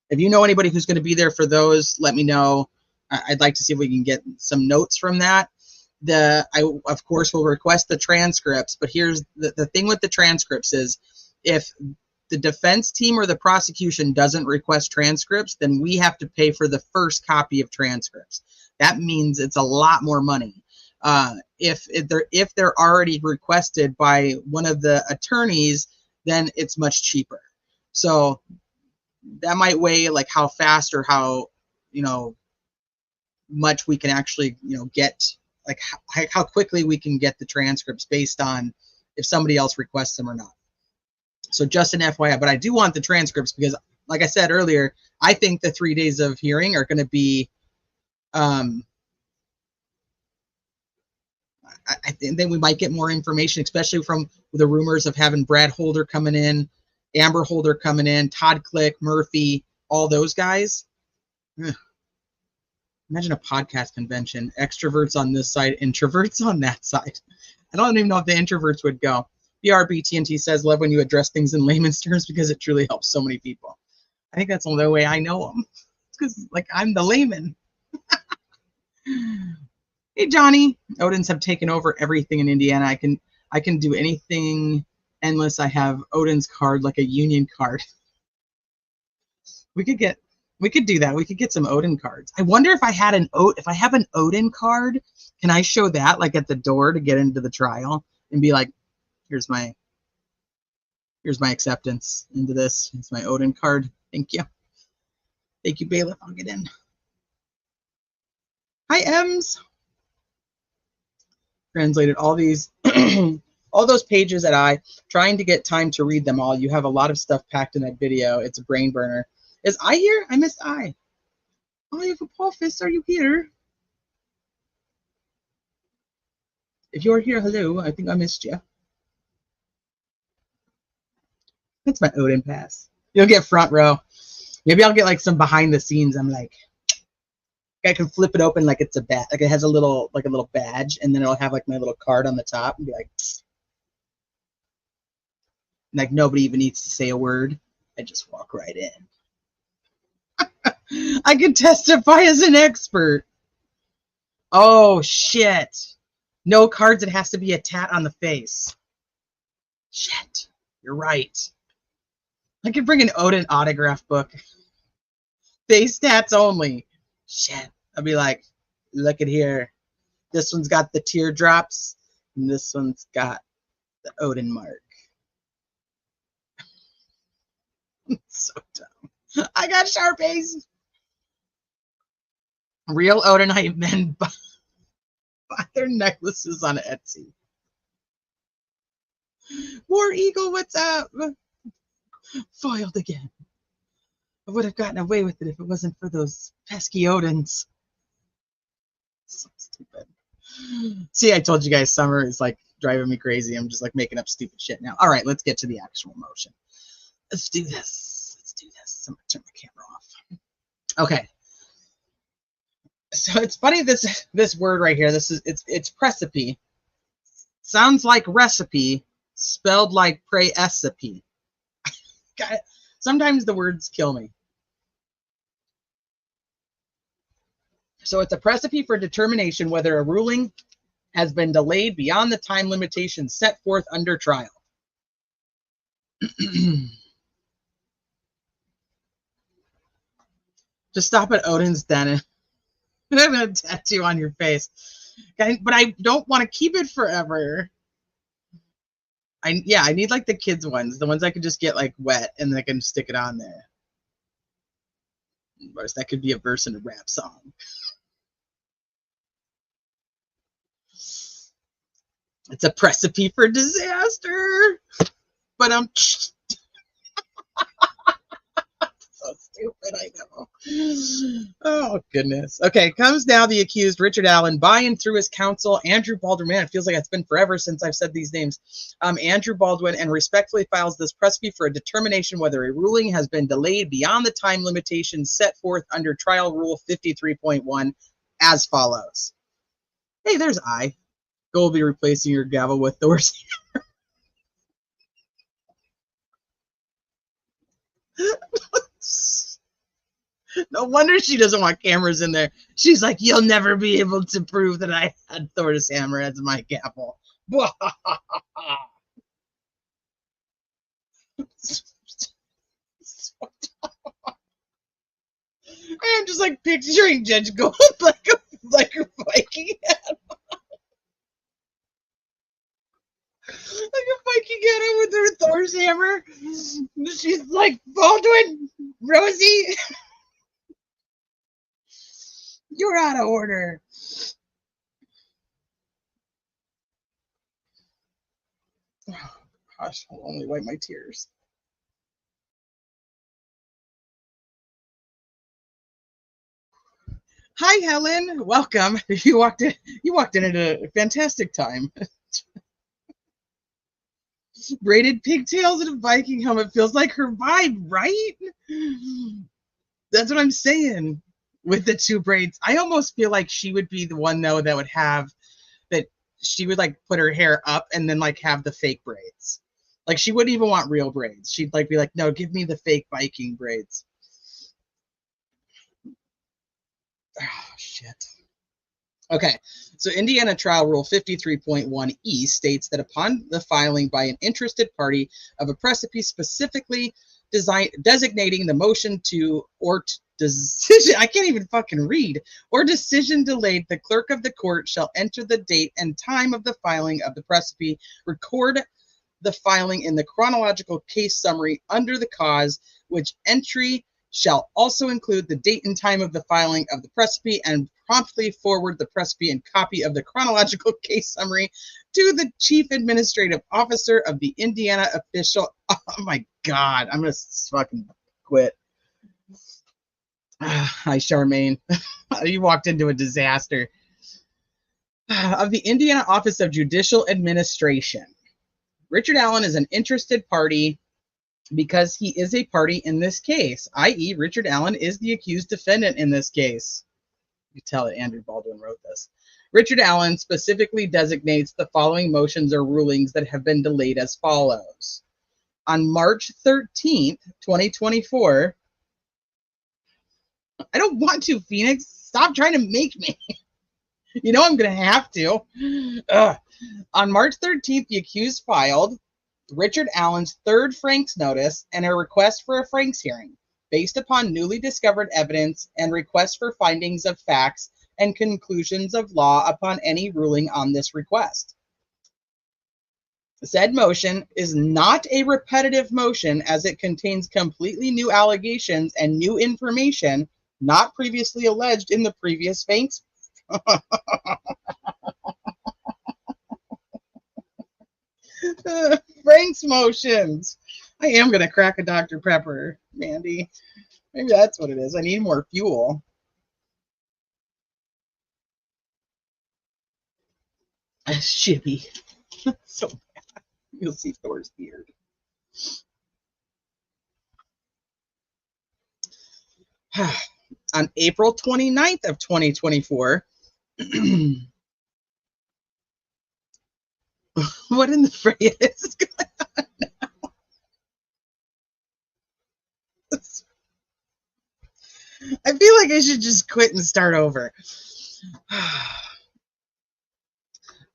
if you know anybody who's going to be there for those, let me know. I'd like to see if we can get some notes from that. I, of course, will request the transcripts. But here's the thing with the transcripts is if the defense team or the prosecution doesn't request transcripts, then we have to pay for the first copy of transcripts. That means it's a lot more money. If they're already requested by one of the attorneys, then it's much cheaper. So that might weigh like how fast or how much we can actually get, like how quickly we can get the transcripts based on if somebody else requests them or not. So just an FYI, but I do want the transcripts because, like I said earlier, I think the 3 days of hearing are going to be, I think that we might get more information, especially from the rumors of having Brad Holder coming in, Amber Holder coming in, Todd Click, Murphy, all those guys. Ugh. Imagine a podcast convention, extroverts on this side, introverts on that side. I don't even know if the introverts would go. BRBTNT says, love when you address things in layman's terms because it truly helps so many people. I think that's the only way I know them. It's because, like, I'm the layman. Hey, Johnny. Odins have taken over everything in Indiana. I can do anything endless. I have Odin's card like a union card. We could do that. We could get some Odin cards. I wonder if I have an Odin card, can I show that like at the door to get into the trial and be like, here's my acceptance into this. It's my Odin card. Thank you. Thank you, bailiff. I'll get in. Hi, Ems. translated all these, all those pages at I, trying to get time to read them all. You have a lot of stuff packed in that video. It's a brain burner. Is I here? I missed I. Oh, you have a Paul Fist. Are you here? If you're here, hello. I think I missed you. That's my Odin pass. You'll get front row. Maybe I'll get like some behind the scenes. I'm like, I can flip it open like it's a bat, like it has a little badge, and then it'll have like my little card on the top, and be like nobody even needs to say a word. I just walk right in. I can testify as an expert. Oh shit! No cards. It has to be a tat on the face. Shit, you're right. I could bring an Odin autograph book. Face tats only. Shit. I'll be like, look at here. This one's got the teardrops, and this one's got the Odin mark. So dumb. I got Sharpies. Real Odinite men buy their necklaces on Etsy. War Eagle, what's up? Foiled again. I would have gotten away with it if it wasn't for those pesky Odins. So stupid. See, I told you guys summer is like driving me crazy. I'm just like making up stupid shit now. All right, let's get to the actual motion. Let's do this. Let's do this. I'm gonna turn my camera off. Okay. So it's funny, this word right here. It's precipice. Sounds like recipe, spelled like precipice. Sometimes the words kill me. So it's a precipice for determination whether a ruling has been delayed beyond the time limitation set forth under trial. Just stop at Odin's den and have a tattoo on your face. But I don't want to keep it forever. I need like the kids ones, the ones I could just get like wet and then I can stick it on there. Of course, that could be a verse in a rap song. It's a recipe for disaster. But I'm so stupid, I know. Oh, goodness. Okay, comes now the accused, Richard Allen, by and through his counsel, Andrew Baldwin. Man, it feels like it's been forever since I've said these names. Andrew Baldwin, and respectfully files this recipe for a determination whether a ruling has been delayed beyond the time limitation set forth under Trial Rule 53.1 as follows. Hey, there's I. Gull will be replacing your gavel with Thor's hammer. No wonder she doesn't want cameras in there. She's like, you'll never be able to prove that I had Thor's hammer as my gavel. I'm just like picturing Judge Gull like a Viking hat. Like a Viking hat with her Thor's hammer. She's like, Baldwin, Rosie, you're out of order. Oh, gosh, I'll only wipe my tears. Hi, Helen. Welcome. You walked in at a fantastic time. Braided pigtails and a Viking helmet feels like her vibe, right? That's what I'm saying. With the two braids, I almost feel like she would be the one though that would have that. She would like put her hair up and then like have the fake braids. Like she wouldn't even want real braids. She'd like be like, no, give me the fake Viking braids. Oh, shit. Okay, so Indiana Trial Rule 53.1E states that upon the filing by an interested party of a precipice specifically designating the motion to or decision, I can't even fucking read, or decision delayed, the clerk of the court shall enter the date and time of the filing of the precipice, record the filing in the chronological case summary under the cause, which entry shall also include the date and time of the filing of the precipice and promptly forward the recipient copy of the chronological case summary to the Chief Administrative Officer of the Indiana official. Oh my God, I'm gonna fucking quit. Hi, Charmaine. You walked into a disaster. Of the Indiana Office of Judicial Administration. Richard Allen is an interested party because he is a party in this case, i.e., Richard Allen is the accused defendant in this case. You tell that Andrew Baldwin wrote this. Richard Allen specifically designates the following motions or rulings that have been delayed as follows. On March 13th, 2024, I don't want to, Phoenix. Stop trying to make me. You know I'm going to have to. On March 13th, the accused filed Richard Allen's third Franks notice and a request for a Franks hearing based upon newly discovered evidence and request for findings of facts and conclusions of law upon any ruling on this request. Said motion is not a repetitive motion as it contains completely new allegations and new information not previously alleged in the previous Franks. Frank's motions. I am going to crack a Dr. Pepper, Mandy. Maybe that's what it is. I need more fuel. Shippy. So bad. You'll see Thor's beard. On April 29th of 2024, what in the fray is going on now? I feel like I should just quit and start over.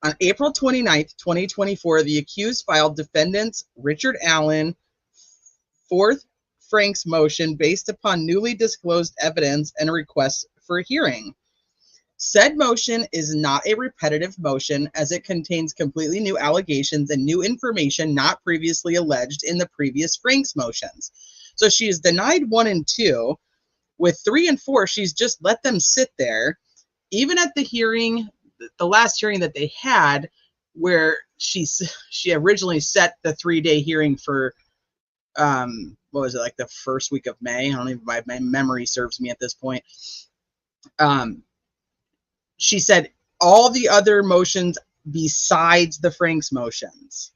On April 29th, 2024, the accused filed defendants Richard Allen, fourth Franks motion based upon newly disclosed evidence and a request for a hearing. Said motion is not a repetitive motion as it contains completely new allegations and new information not previously alleged in the previous Franks motions. So she is denied 1 and 2. With 3 and 4, she's just let them sit there. Even at the hearing, the last hearing that they had, where she originally set the 3-day hearing for, what was it, like the first week of May? I don't even, my memory serves me at this point. She said all the other motions besides the Franks motions.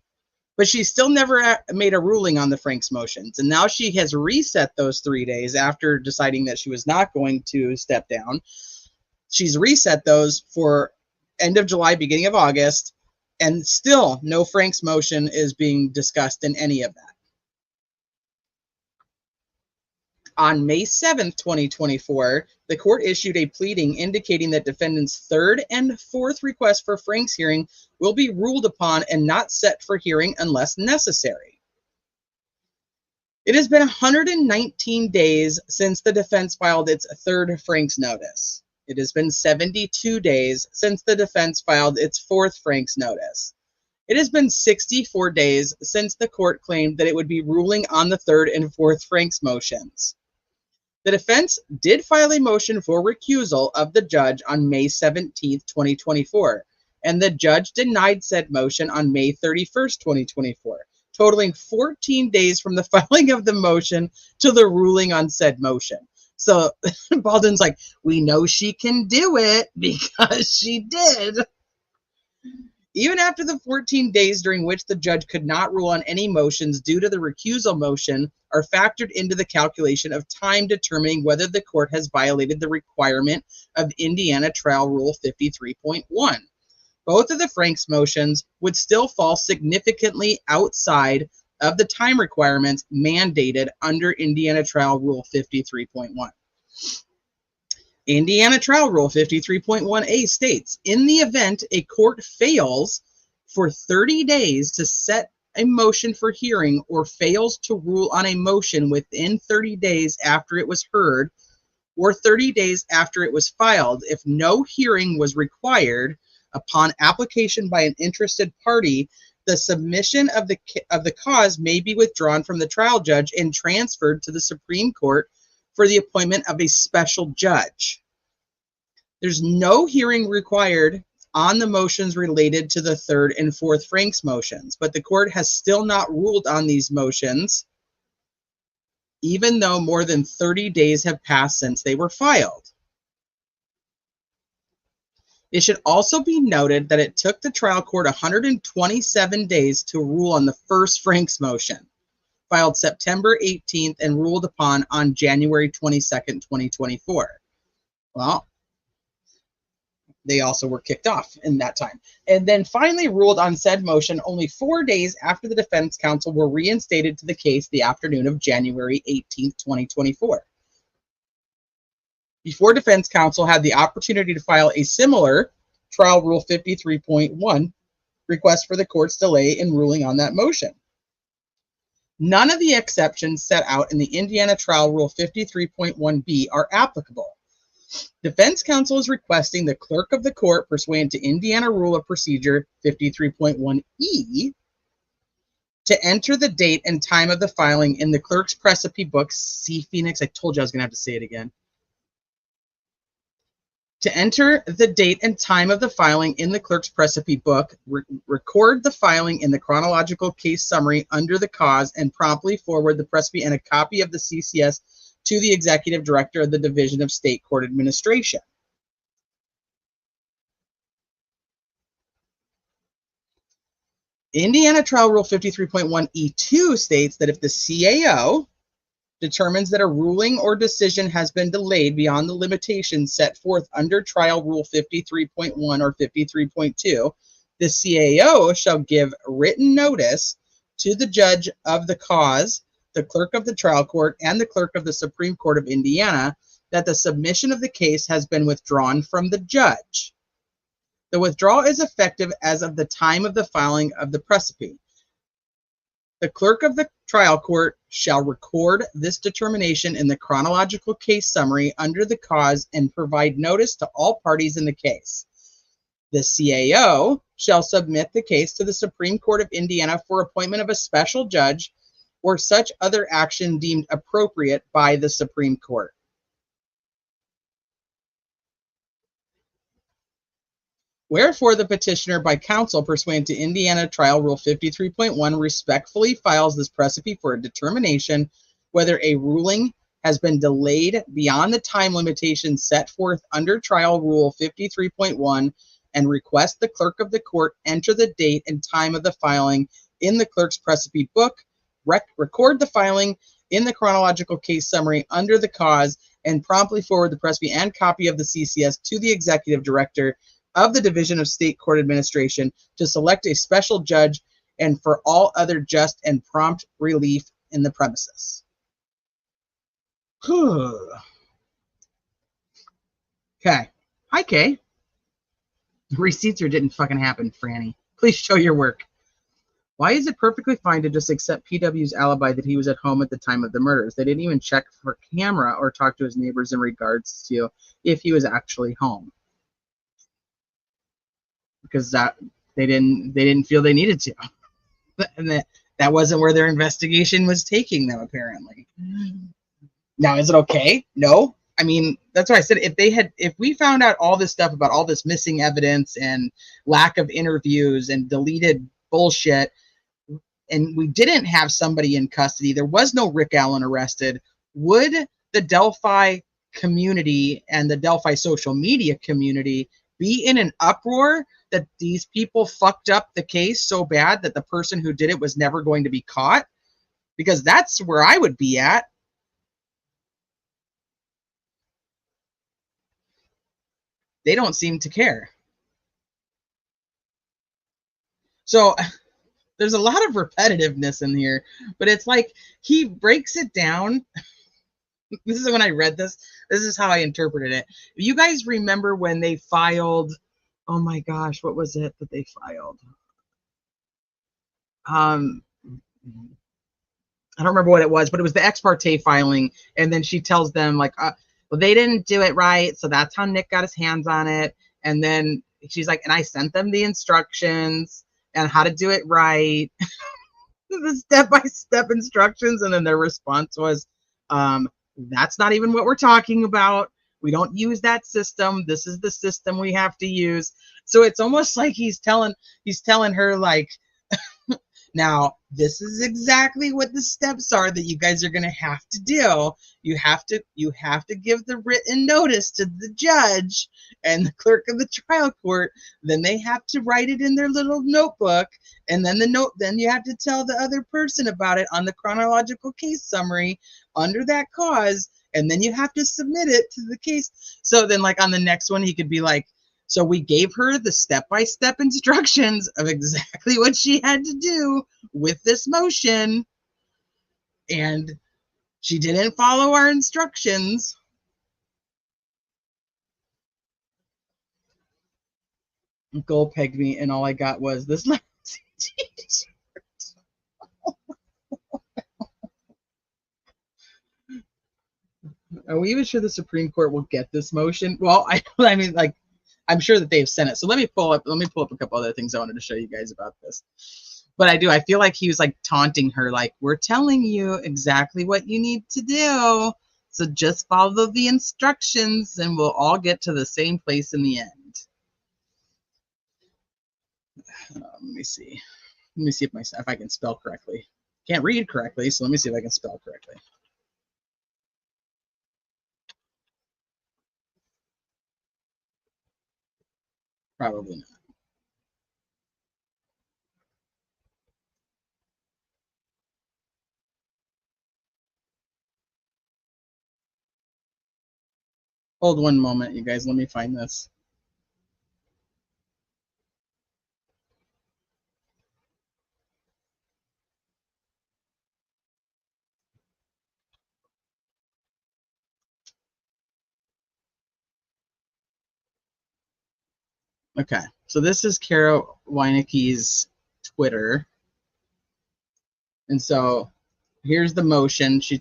But she still never made a ruling on the Franks motions. And now she has reset those 3 days after deciding that she was not going to step down. She's reset those for end of July, beginning of August, and still no Franks motion is being discussed in any of that. On May 7th, 2024, the court issued a pleading indicating that defendants' third and fourth request for Franks hearing will be ruled upon and not set for hearing unless necessary. It has been 119 days since the defense filed its third Franks notice. It has been 72 days since the defense filed its fourth Franks notice. It has been 64 days since the court claimed that it would be ruling on the third and fourth Franks motions. The defense did file a motion for recusal of the judge on May 17th, 2024, and the judge denied said motion on May 31st, 2024, totaling 14 days from the filing of the motion to the ruling on said motion. So Baldwin's like, we know she can do it because she did. Even after the 14 days during which the judge could not rule on any motions due to the recusal motion are factored into the calculation of time determining whether the court has violated the requirement of Indiana Trial Rule 53.1. Both of the Franks motions would still fall significantly outside of the time requirements mandated under Indiana Trial Rule 53.1. Indiana Trial Rule 53.1a states, in the event a court fails for 30 days to set a motion for hearing or fails to rule on a motion within 30 days after it was heard or 30 days after it was filed, if no hearing was required upon application by an interested party, the submission of the cause may be withdrawn from the trial judge and transferred to the Supreme Court for the appointment of a special judge. There's no hearing required on the motions related to the third and fourth Franks motions, but the court has still not ruled on these motions, even though more than 30 days have passed since they were filed. It should also be noted that it took the trial court 127 days to rule on the first Franks motion, filed September 18th and ruled upon on January 22nd, 2024. Well, they also were kicked off in that time. And then finally ruled on said motion only 4 days after the defense counsel were reinstated to the case the afternoon of January 18th, 2024. Before defense counsel had the opportunity to file a similar Trial Rule 53.1 request for the court's delay in ruling on that motion. None of the exceptions set out in the Indiana Trial Rule 53.1b are applicable. Defense counsel is requesting the clerk of the court, pursuant to Indiana Rule of Procedure 53.1e, to enter the date and time of the filing in the clerk's precipice book. See, Phoenix, I told you I was going to have to say it again. To enter the date and time of the filing in the clerk's precipice book, record the filing in the chronological case summary under the cause, and promptly forward the precipice and a copy of the CCS to the executive director of the Division of State Court Administration. Indiana Trial Rule 53.1E2 states that if the CAO determines that a ruling or decision has been delayed beyond the limitations set forth under Trial Rule 53.1 or 53.2, the CAO shall give written notice to the judge of the cause, the clerk of the trial court, and the clerk of the Supreme Court of Indiana that the submission of the case has been withdrawn from the judge. The withdrawal is effective as of the time of the filing of the precipice. The clerk of the trial court shall record this determination in the chronological case summary under the cause and provide notice to all parties in the case. The CAO shall submit the case to the Supreme Court of Indiana for appointment of a special judge or such other action deemed appropriate by the Supreme Court. Wherefore, the petitioner by counsel pursuant to Indiana Trial Rule 53.1 respectfully files this precipice for a determination whether a ruling has been delayed beyond the time limitation set forth under Trial Rule 53.1 and requests the clerk of the court enter the date and time of the filing in the clerk's precipice book, record the filing in the chronological case summary under the cause, and promptly forward the precipice and copy of the CCS to the executive director of the Division of State Court Administration to select a special judge and for all other just and prompt relief in the premises. Okay. Hi, Kay. Receipts or didn't fucking happen, Franny. Please show your work. Why is it perfectly fine to just accept PW's alibi that he was at home at the time of the murders? They didn't even check for camera or talk to his neighbors in regards to if he was actually home. Because they didn't feel they needed to. And that wasn't where their investigation was taking them, apparently. Now, is it okay? No. I mean, that's why I said if we found out all this stuff about all this missing evidence and lack of interviews and deleted bullshit, and we didn't have somebody in custody, there was no Rick Allen arrested, would the Delphi community and the Delphi social media community be in an uproar that these people fucked up the case so bad that the person who did it was never going to be caught? Because that's where I would be at. They don't seem to care. So there's a lot of repetitiveness in here, but it's like he breaks it down. This is when I read this. This is how I interpreted it. You guys remember when they filed, oh my gosh, what was it that they filed? I don't remember what it was, but it was the ex parte filing. And then she tells them like, well, they didn't do it right. So that's how Nick got his hands on it. And then she's like, and I sent them the instructions and how to do it right. The step-by-step instructions. And then their response was, that's not even what we're talking about. We don't use that system. This is the system we have to use. So it's almost like he's telling her, like, now, this is exactly what the steps are that you guys are going to have to do. You have to give the written notice to the judge and the clerk of the trial court. Then they have to write it in their little notebook, and then then you have to tell the other person about it on the chronological case summary under that cause, and then you have to submit it to the case. So then, like, on the next one, he could be like, so we gave her the step-by-step instructions of exactly what she had to do with this motion, and she didn't follow our instructions. Gull pegged me, and all I got was this lousy t-shirt. Are we even sure the Supreme Court will get this motion? Well, I mean, like, I'm sure that they've sent it. So let me pull up a couple other things I wanted to show you guys about this. But I feel like he was like taunting her, like, we're telling you exactly what you need to do. So just follow the instructions and we'll all get to the same place in the end. Let me see. Let me see if I can spell correctly. Can't read correctly, so let me see if I can spell correctly. Probably not. Hold one moment, you guys. Let me find this. Okay, so this is Kara Weinicke's Twitter, and so here's the motion. She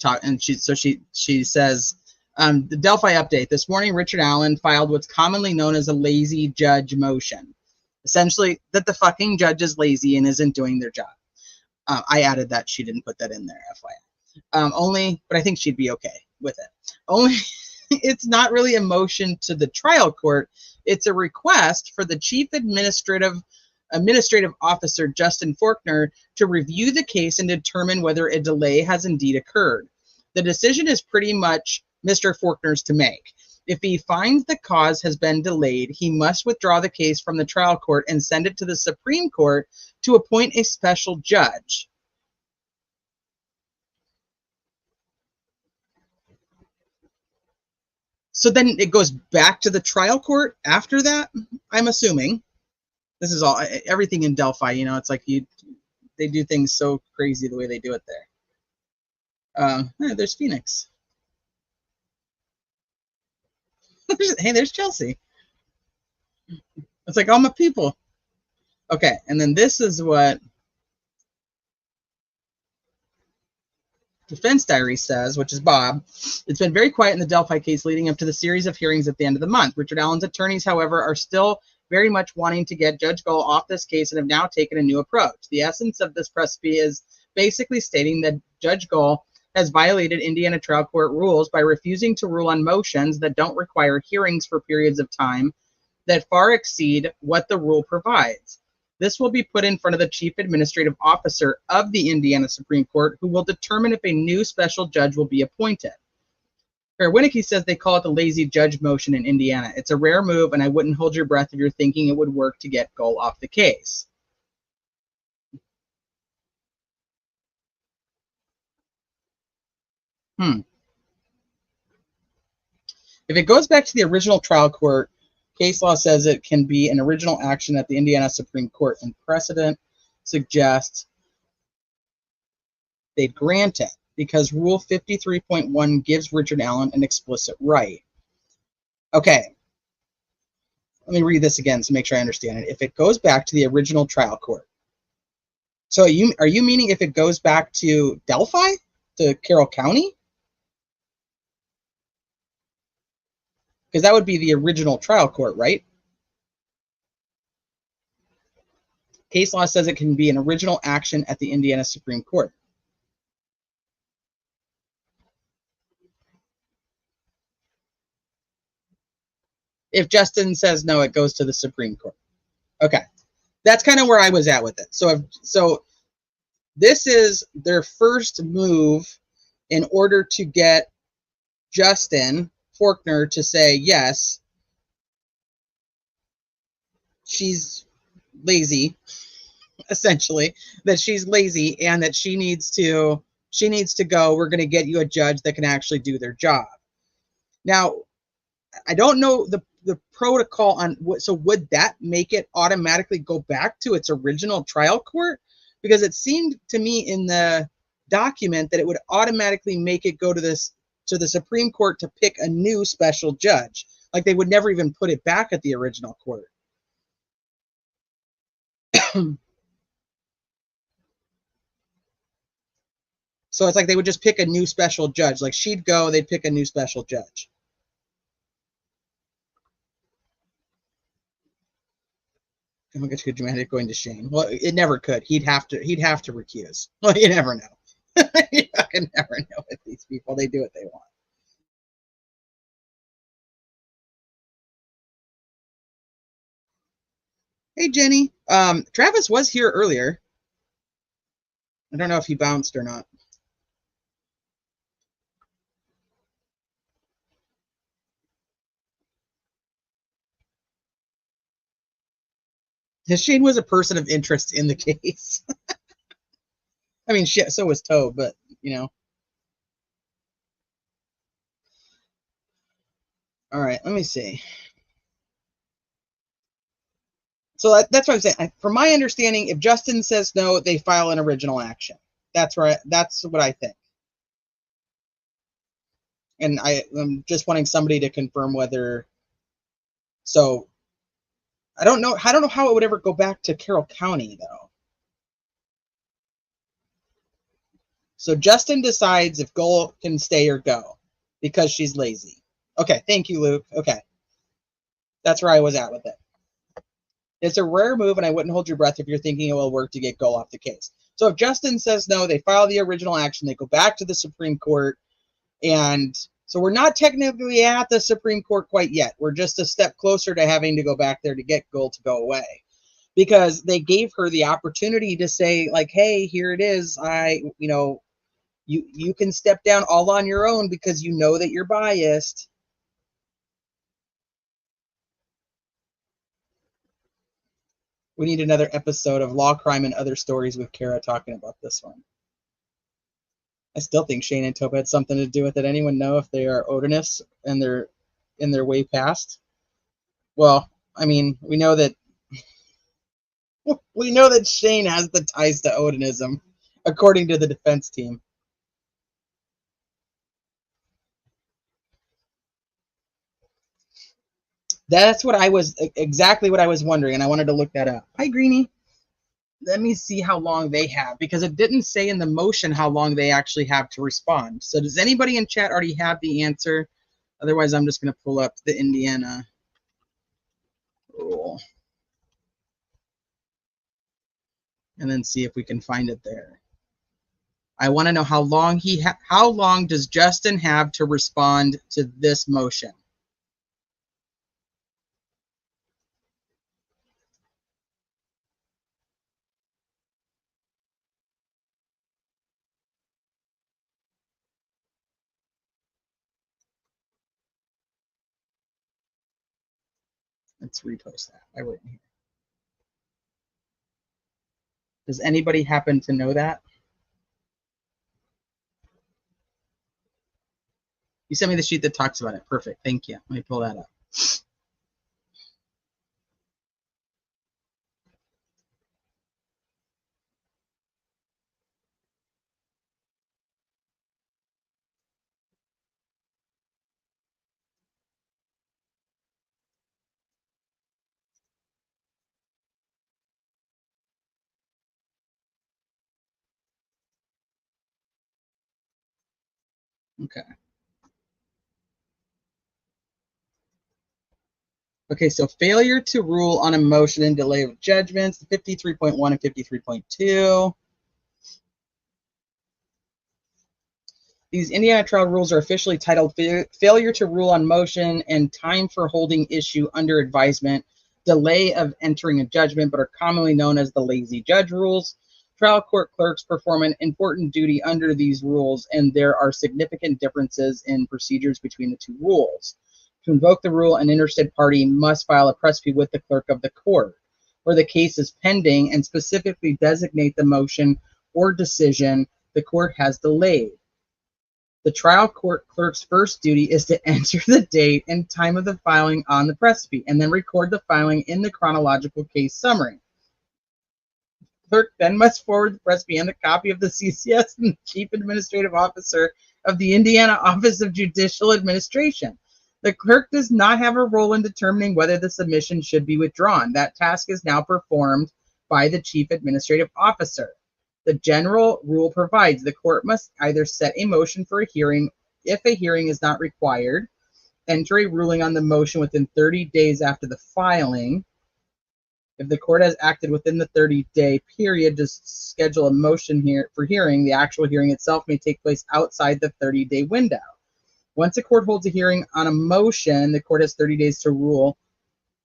says, the Delphi update this morning. Richard Allen filed what's commonly known as a lazy judge motion, essentially that the fucking judge is lazy and isn't doing their job. I added that. She didn't put that in there, FYI. But I think she'd be okay with it. Only. It's not really a motion to the trial court. It's a request for the chief administrative officer, Justin Faulkner, to review the case and determine whether a delay has indeed occurred. The decision is pretty much Mr. Faulkner's to make. If he finds the cause has been delayed, he must withdraw the case from the trial court and send it to the Supreme Court to appoint a special judge. So then it goes back to the trial court after that, I'm assuming. This is all, everything in Delphi, you know, it's like they do things so crazy the way they do it there. There's Phoenix. Hey, there's Chelsea. It's like all my people. Okay, and then this is what Defense Diary says, which is Bob. It's been very quiet in the Delphi case leading up to the series of hearings at the end of the month. Richard Allen's attorneys, however, are still very much wanting to get Judge Gull off this case and have now taken a new approach. The essence of this press is basically stating that Judge Gull has violated Indiana trial court rules by refusing to rule on motions that don't require hearings for periods of time that far exceed what the rule provides. This will be put in front of the chief administrative officer of the Indiana Supreme Court, who will determine if a new special judge will be appointed. Winicki says they call it the lazy judge motion in Indiana. It's a rare move, and I wouldn't hold your breath if you're thinking it would work to get Gull off the case. If it goes back to the original trial court, case law says it can be an original action at the Indiana Supreme Court, and precedent suggests they'd grant it because Rule 53.1 gives Richard Allen an explicit right. Okay, let me read this again to make sure I understand it. If it goes back to the original trial court, so are you meaning if it goes back to Delphi, to Carroll County? Because that would be the original trial court, right? Case law says it can be an original action at the Indiana Supreme Court. If Justin says no, it goes to the Supreme Court. Okay. That's kind of where I was at with it. So this is their first move in order to get Justin Faulkner to say yes, she's lazy, essentially, that she's lazy and that she needs to go. We're going to get you a judge that can actually do their job. Now, I don't know the protocol on what, so would that make it automatically go back to its original trial court? Because it seemed to me in the document that it would automatically make it go to the Supreme Court to pick a new special judge. Like they would never even put it back at the original court. So it's like they would just pick a new special judge. Like she'd go, they'd pick a new special judge. I'm gonna get dramatic going to Shane. Well, it never could. He'd have to recuse. Well, you never know. You can never know with these people. They do what they want. Hey, Jenny. Travis was here earlier. I don't know if he bounced or not. Shane was a person of interest in the case. I mean, shit, so was Toe, but, you know. All right, let me see. So that's what I'm saying. From my understanding, if Justin says no, they file an original action. That's right. That's what I think. And I'm just wanting somebody to confirm whether. So I don't know how it would ever go back to Carroll County though. So Justin decides if Gull can stay or go because she's lazy. Okay, thank you, Luke. Okay. That's where I was at with it. It's a rare move, and I wouldn't hold your breath if you're thinking it will work to get Gull off the case. So if Justin says no, they file the original action. They go back to the Supreme Court. And so we're not technically at the Supreme Court quite yet. We're just a step closer to having to go back there to get Gull to go away. Because they gave her the opportunity to say, like, hey, here it is. You can step down all on your own because you know that you're biased. We need another episode of Law, Crime, and Other Stories with Kara talking about this one. I still think Shane and Tope had something to do with it. Anyone know if they are Odinists and they're in their way past? Well, I mean, we know that Shane has the ties to Odinism, according to the defense team. That's exactly what I was wondering, and I wanted to look that up. Hi, Greenie. Let me see how long they have, because it didn't say in the motion how long they actually have to respond. So does anybody in chat already have the answer? Otherwise, I'm just going to pull up the Indiana rule and then see if we can find it there. I want to know how long does Justin have to respond to this motion? Let's repost that. I wrote in here. Does anybody happen to know that? You sent me the sheet that talks about it. Perfect. Thank you. Let me pull that up. Okay. Okay, so failure to rule on a motion and delay of judgments, 53.1 and 53.2. These Indiana trial rules are officially titled Failure to Rule on Motion and Time for Holding Issue Under Advisement, Delay of Entering a Judgment, but are commonly known as the Lazy Judge Rules. Trial court clerks perform an important duty under these rules, and there are significant differences in procedures between the two rules. To invoke the rule, an interested party must file a precipice with the clerk of the court, where the case is pending, and specifically designate the motion or decision the court has delayed. The trial court clerk's first duty is to enter the date and time of the filing on the precipice, and then record the filing in the chronological case summary. The clerk then must forward the precipice and a copy of the CCS and the Chief Administrative Officer of the Indiana Office of Judicial Administration. The clerk does not have a role in determining whether the submission should be withdrawn. That task is now performed by the Chief Administrative Officer. The general rule provides the court must either set a motion for a hearing. If a hearing is not required, enter a ruling on the motion within 30 days after the filing. If the court has acted within the 30-day period to schedule a motion for hearing, the actual hearing itself may take place outside the 30-day window. Once a court holds a hearing on a motion, the court has 30 days to rule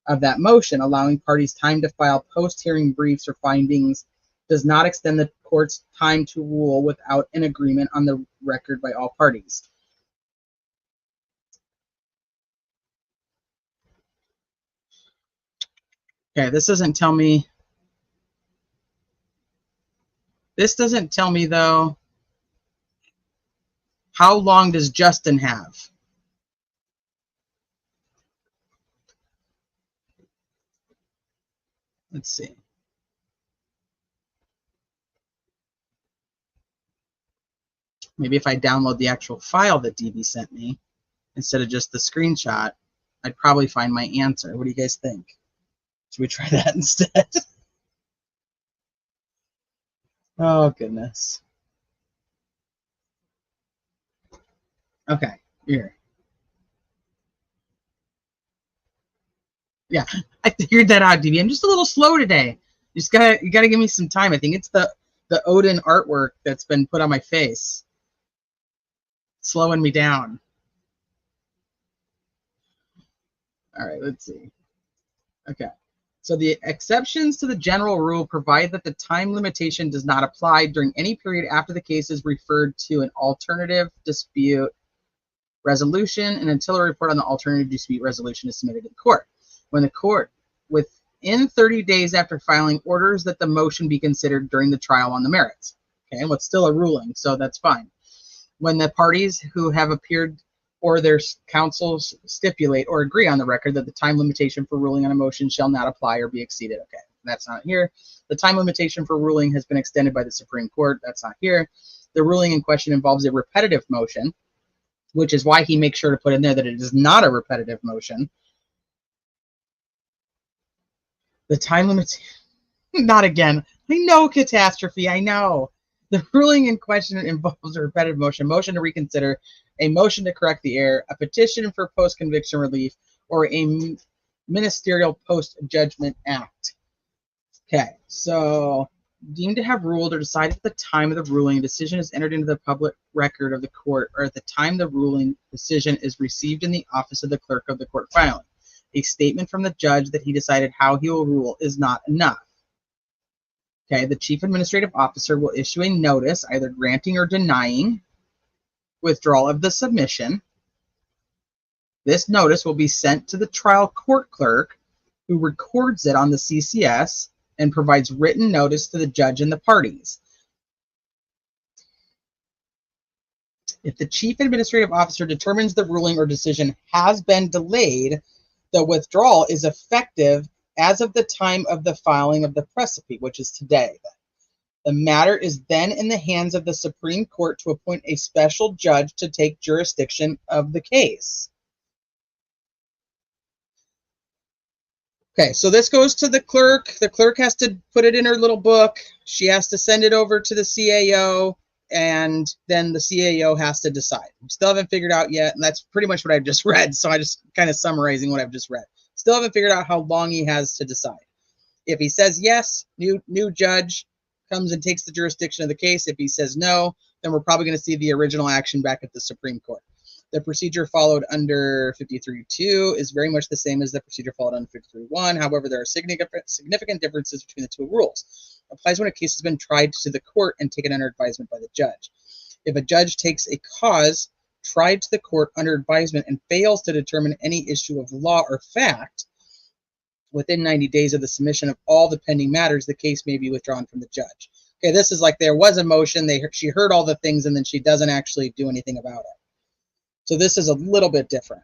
of that motion, allowing parties time to file post-hearing briefs or findings does not extend the court's time to rule without an agreement on the record by all parties. Okay, this doesn't tell me though, how long does Justin have? Let's see. Maybe if I download the actual file that DB sent me instead of just the screenshot, I'd probably find my answer. What do you guys think? Should we try that instead? Oh, goodness. Okay, here. Yeah, I figured that out, DB. I'm just a little slow today. You gotta give me some time. I think it's the Odin artwork that's been put on my face, slowing me down. All right, let's see. Okay, so the exceptions to the general rule provide that the time limitation does not apply during any period after the case is referred to an alternative dispute resolution and until a report on the alternative dispute resolution is submitted to the court. When the court, within 30 days after filing, orders that the motion be considered during the trial on the merits. Okay, well, it's still a ruling, so that's fine. When the parties who have appeared or their counsels stipulate or agree on the record that the time limitation for ruling on a motion shall not apply or be exceeded. Okay, that's not here. The time limitation for ruling has been extended by the Supreme Court. That's not here. The ruling in question involves a repetitive motion, which is why he makes sure to put in there that it is not a repetitive motion. The time limit, not again. I know, catastrophe, I know. The ruling in question involves a repetitive motion to reconsider, a motion to correct the error, a petition for post-conviction relief, or a ministerial post-judgment act. Okay, so deemed to have ruled or decided at the time of the ruling, a decision is entered into the public record of the court, or at the time the ruling decision is received in the office of the clerk of the court filing. A statement from the judge that he decided how he will rule is not enough. Okay, the Chief Administrative Officer will issue a notice either granting or denying withdrawal of the submission. This notice will be sent to the trial court clerk, who records it on the CCS and provides written notice to the judge and the parties. If the Chief Administrative Officer determines the ruling or decision has been delayed, the withdrawal is effective as of the time of the filing of the precipice, which is today. The matter is then in the hands of the Supreme Court to appoint a special judge to take jurisdiction of the case. Okay, so this goes to the clerk. The clerk has to put it in her little book. She has to send it over to the CAO, and then the CAO has to decide. Still haven't figured out yet, and that's pretty much what I've just read, so I just kind of summarizing what I've just read. Still haven't figured out how long he has to decide. If he says yes, new judge comes and takes the jurisdiction of the case. If he says no, then we're probably going to see the original action back at the Supreme Court. The procedure followed under 53.2 is very much the same as the procedure followed under 53.1. However, there are significant differences between the two rules. It applies when a case has been tried to the court and taken under advisement by the judge. If a judge takes a cause tried to the court under advisement and fails to determine any issue of law or fact within 90 days of the submission of all the pending matters, the case may be withdrawn from the judge. Okay, this is like there was a motion, she heard all the things, and then she doesn't actually do anything about it. So this is a little bit different.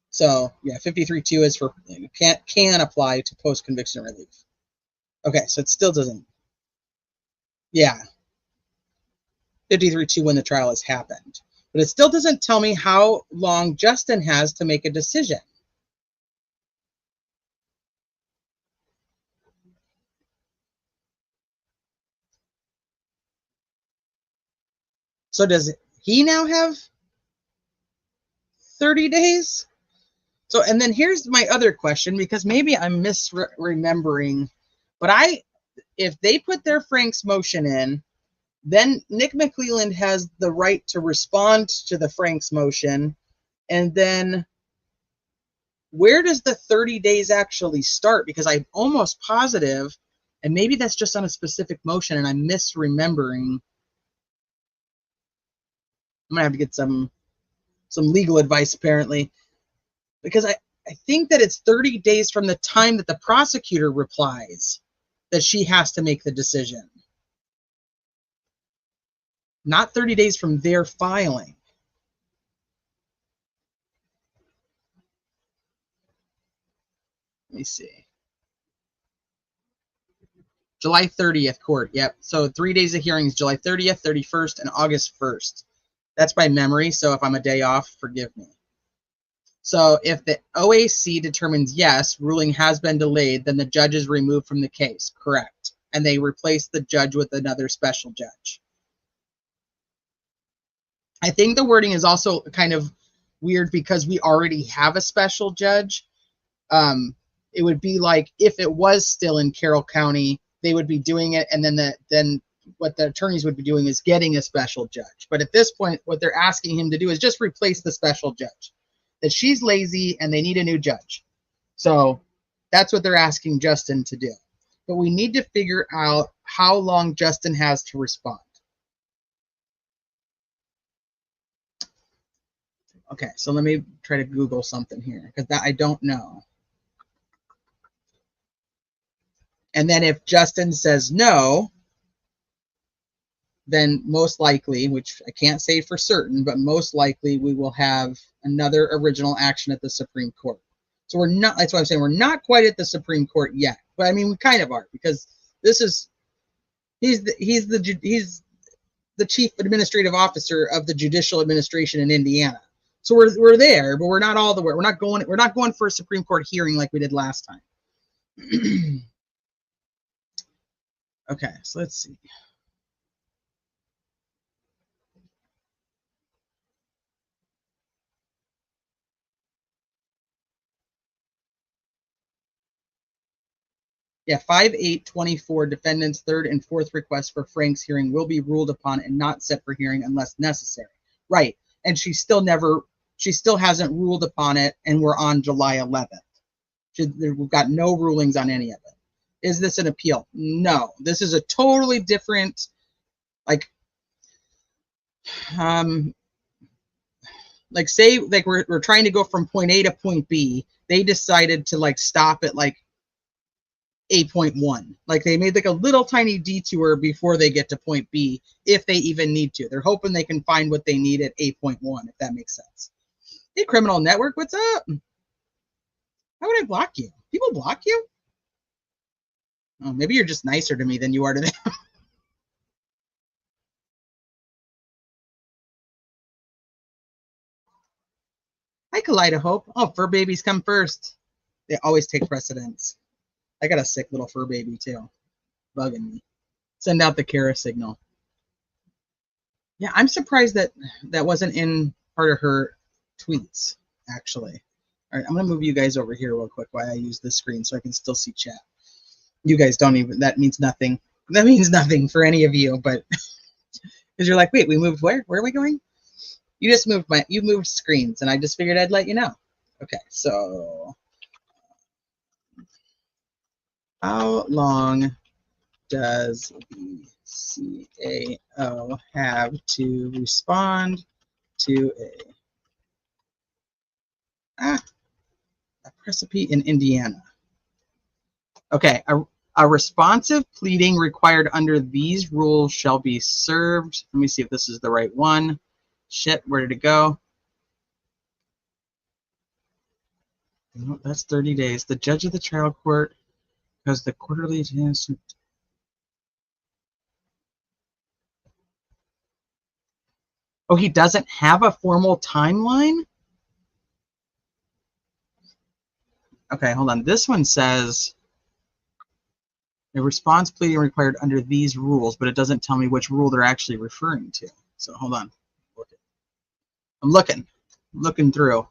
So yeah, 53.2 is for can apply to post-conviction relief. Okay, so it still doesn't. Yeah, 53.2 when the trial has happened, but it still doesn't tell me how long Justin has to make a decision. So does he now have 30 days? So, and then here's my other question, because maybe I'm misremembering, but if they put their Frank's motion in, then Nick McClelland has the right to respond to the Frank's motion, and then where does the 30 days actually start? Because I'm almost positive, and maybe that's just on a specific motion and I'm misremembering. I'm gonna have to get some legal advice apparently, because I think that it's 30 days from the time that the prosecutor replies that she has to make the decision, not 30 days from their filing. Let me see. July 30th court. Yep. So 3 days of hearings, July 30th, 31st, and August 1st. That's by memory, so if I'm a day off, forgive me. So if the OAC determines yes, ruling has been delayed, then the judge is removed from the case. Correct. And they replace the judge with another special judge. I think the wording is also kind of weird because we already have a special judge. It would be like if it was still in Carroll County, they would be doing it, and then what the attorneys would be doing is getting a special judge. But at this point, what they're asking him to do is just replace the special judge. That she's lazy and they need a new judge. So that's what they're asking Justin to do. But we need to figure out how long Justin has to respond. Okay, so let me try to Google something here, because that I don't know. And then if Justin says no, then most likely, which I can't say for certain, but most likely we will have another original action at the Supreme Court. So we're not, that's what I'm saying, we're not quite at the Supreme Court yet. But I mean, we kind of are, because this is, he's the chief administrative officer of the judicial administration in Indiana. So we're there, but we're not all the way. We're not going for a Supreme Court hearing like we did last time. Okay, so let's see. Yeah, 5/8/24 defendant's third and fourth request for Frank's hearing will be ruled upon and not set for hearing unless necessary. Right, and she still hasn't ruled upon it, and we're on July 11th. We've got no rulings on any of it. Is this an appeal? No, this is a totally different, like say like we're trying to go from point A to point B. They decided to like stop at like 8.1. Like they made like a little tiny detour before they get to point B, if they even need to. They're hoping they can find what they need at 8.1, if that makes sense. Hey, Criminal Network, what's up? How would I block you? People block you? Oh, maybe you're just nicer to me than you are to them. Hi, Kaleidohope. Oh, fur babies come first. They always take precedence. I got a sick little fur baby too, bugging me. Send out the Kara signal. Yeah, I'm surprised that wasn't in part of her tweets, actually. All right, I'm going to move you guys over here real quick while I use this screen so I can still see chat. You guys don't even, that means nothing. That means nothing for any of you, but because you're like, wait, we moved where? Where are we going? You just moved you moved screens, and I just figured I'd let you know. Okay, so how long does the CAO have to respond to a recipe in Indiana? Okay, a responsive pleading required under these rules shall be served. Let me see if this is the right one. Shit, where did it go? No, that's 30 days. The judge of the trial court has the quarterly. Oh, he doesn't have a formal timeline? Okay, hold on. This one says a response pleading required under these rules, but it doesn't tell me which rule they're actually referring to. So hold on. I'm looking through.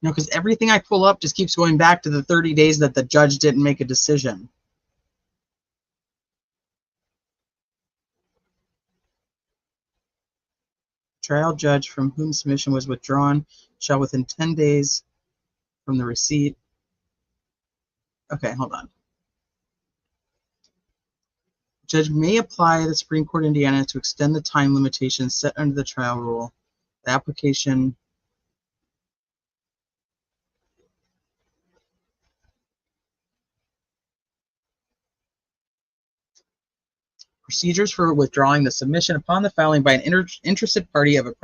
You know, because everything I pull up just keeps going back to the 30 days that the judge didn't make a decision. Trial judge from whom submission was withdrawn shall within 10 days from the receipt. Okay, hold on. Judge may apply the Supreme Court of Indiana to extend the time limitations set under the trial rule. The application procedures for withdrawing the submission upon the filing by an interested party of a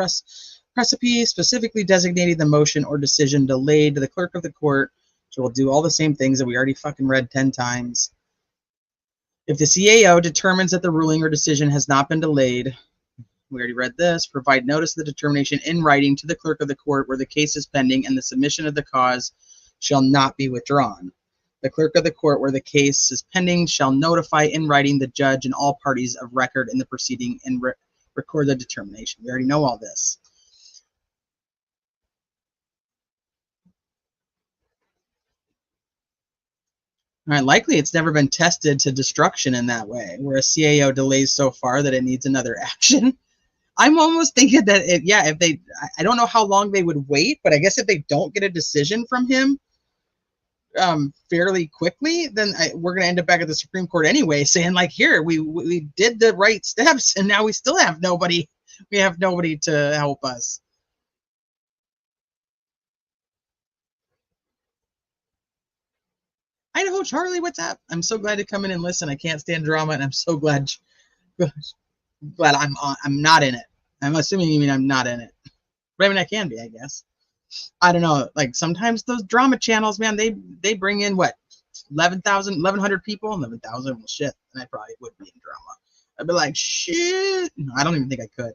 recipe specifically designating the motion or decision delayed to the clerk of the court, which will do all the same things that we already fucking read 10 times. If the CAO determines that the ruling or decision has not been delayed, we already read this, provide notice of the determination in writing to the clerk of the court where the case is pending and the submission of the cause shall not be withdrawn. The clerk of the court where the case is pending shall notify in writing the judge and all parties of record in the proceeding and record the determination. We already know all this. All right, likely it's never been tested to destruction in that way, where a CAO delays so far that it needs another action. I'm almost thinking that, if they, I don't know how long they would wait, but I guess if they don't get a decision from him fairly quickly, then we're going to end up back at the Supreme Court anyway, saying like, here, we did the right steps, and now we still have nobody. We have nobody to help us. Idaho Charlie, what's up? I'm so glad to come in and listen. I can't stand drama, and I'm so glad I'm not in it. I'm assuming you mean I'm not in it. But I mean, I can be, I guess. I don't know. Like sometimes those drama channels, man, they bring in what, 1,100 people? 11,000? Well, shit. And I probably would be in drama. I'd be like, shit. No, I don't even think I could.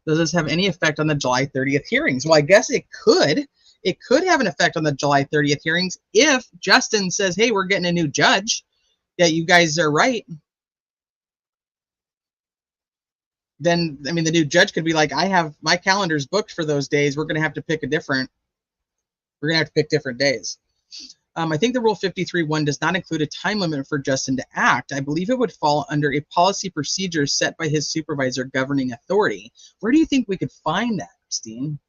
Does this have any effect on the July 30th hearings? Well, I guess it could. It could have an effect on the July 30th hearings if Justin says, hey, we're getting a new judge, that you guys are right. Then, I mean, the new judge could be like, I have my calendar's booked for those days. We're going to have to pick different days. I think the Rule 53.1 does not include a time limit for Justin to act. I believe it would fall under a policy procedure set by his supervisor governing authority. Where do you think we could find that, Christine?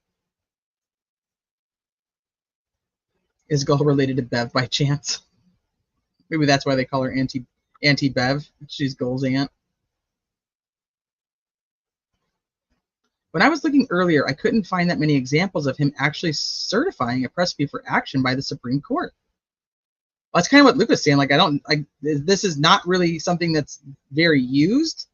Is Gull related to Bev by chance? Maybe that's why they call her Auntie Bev. She's Gull's aunt. When I was looking earlier, I couldn't find that many examples of him actually certifying a recipe for action by the Supreme Court. Well, that's kind of what Luke was saying. Like, this is not really something that's very used.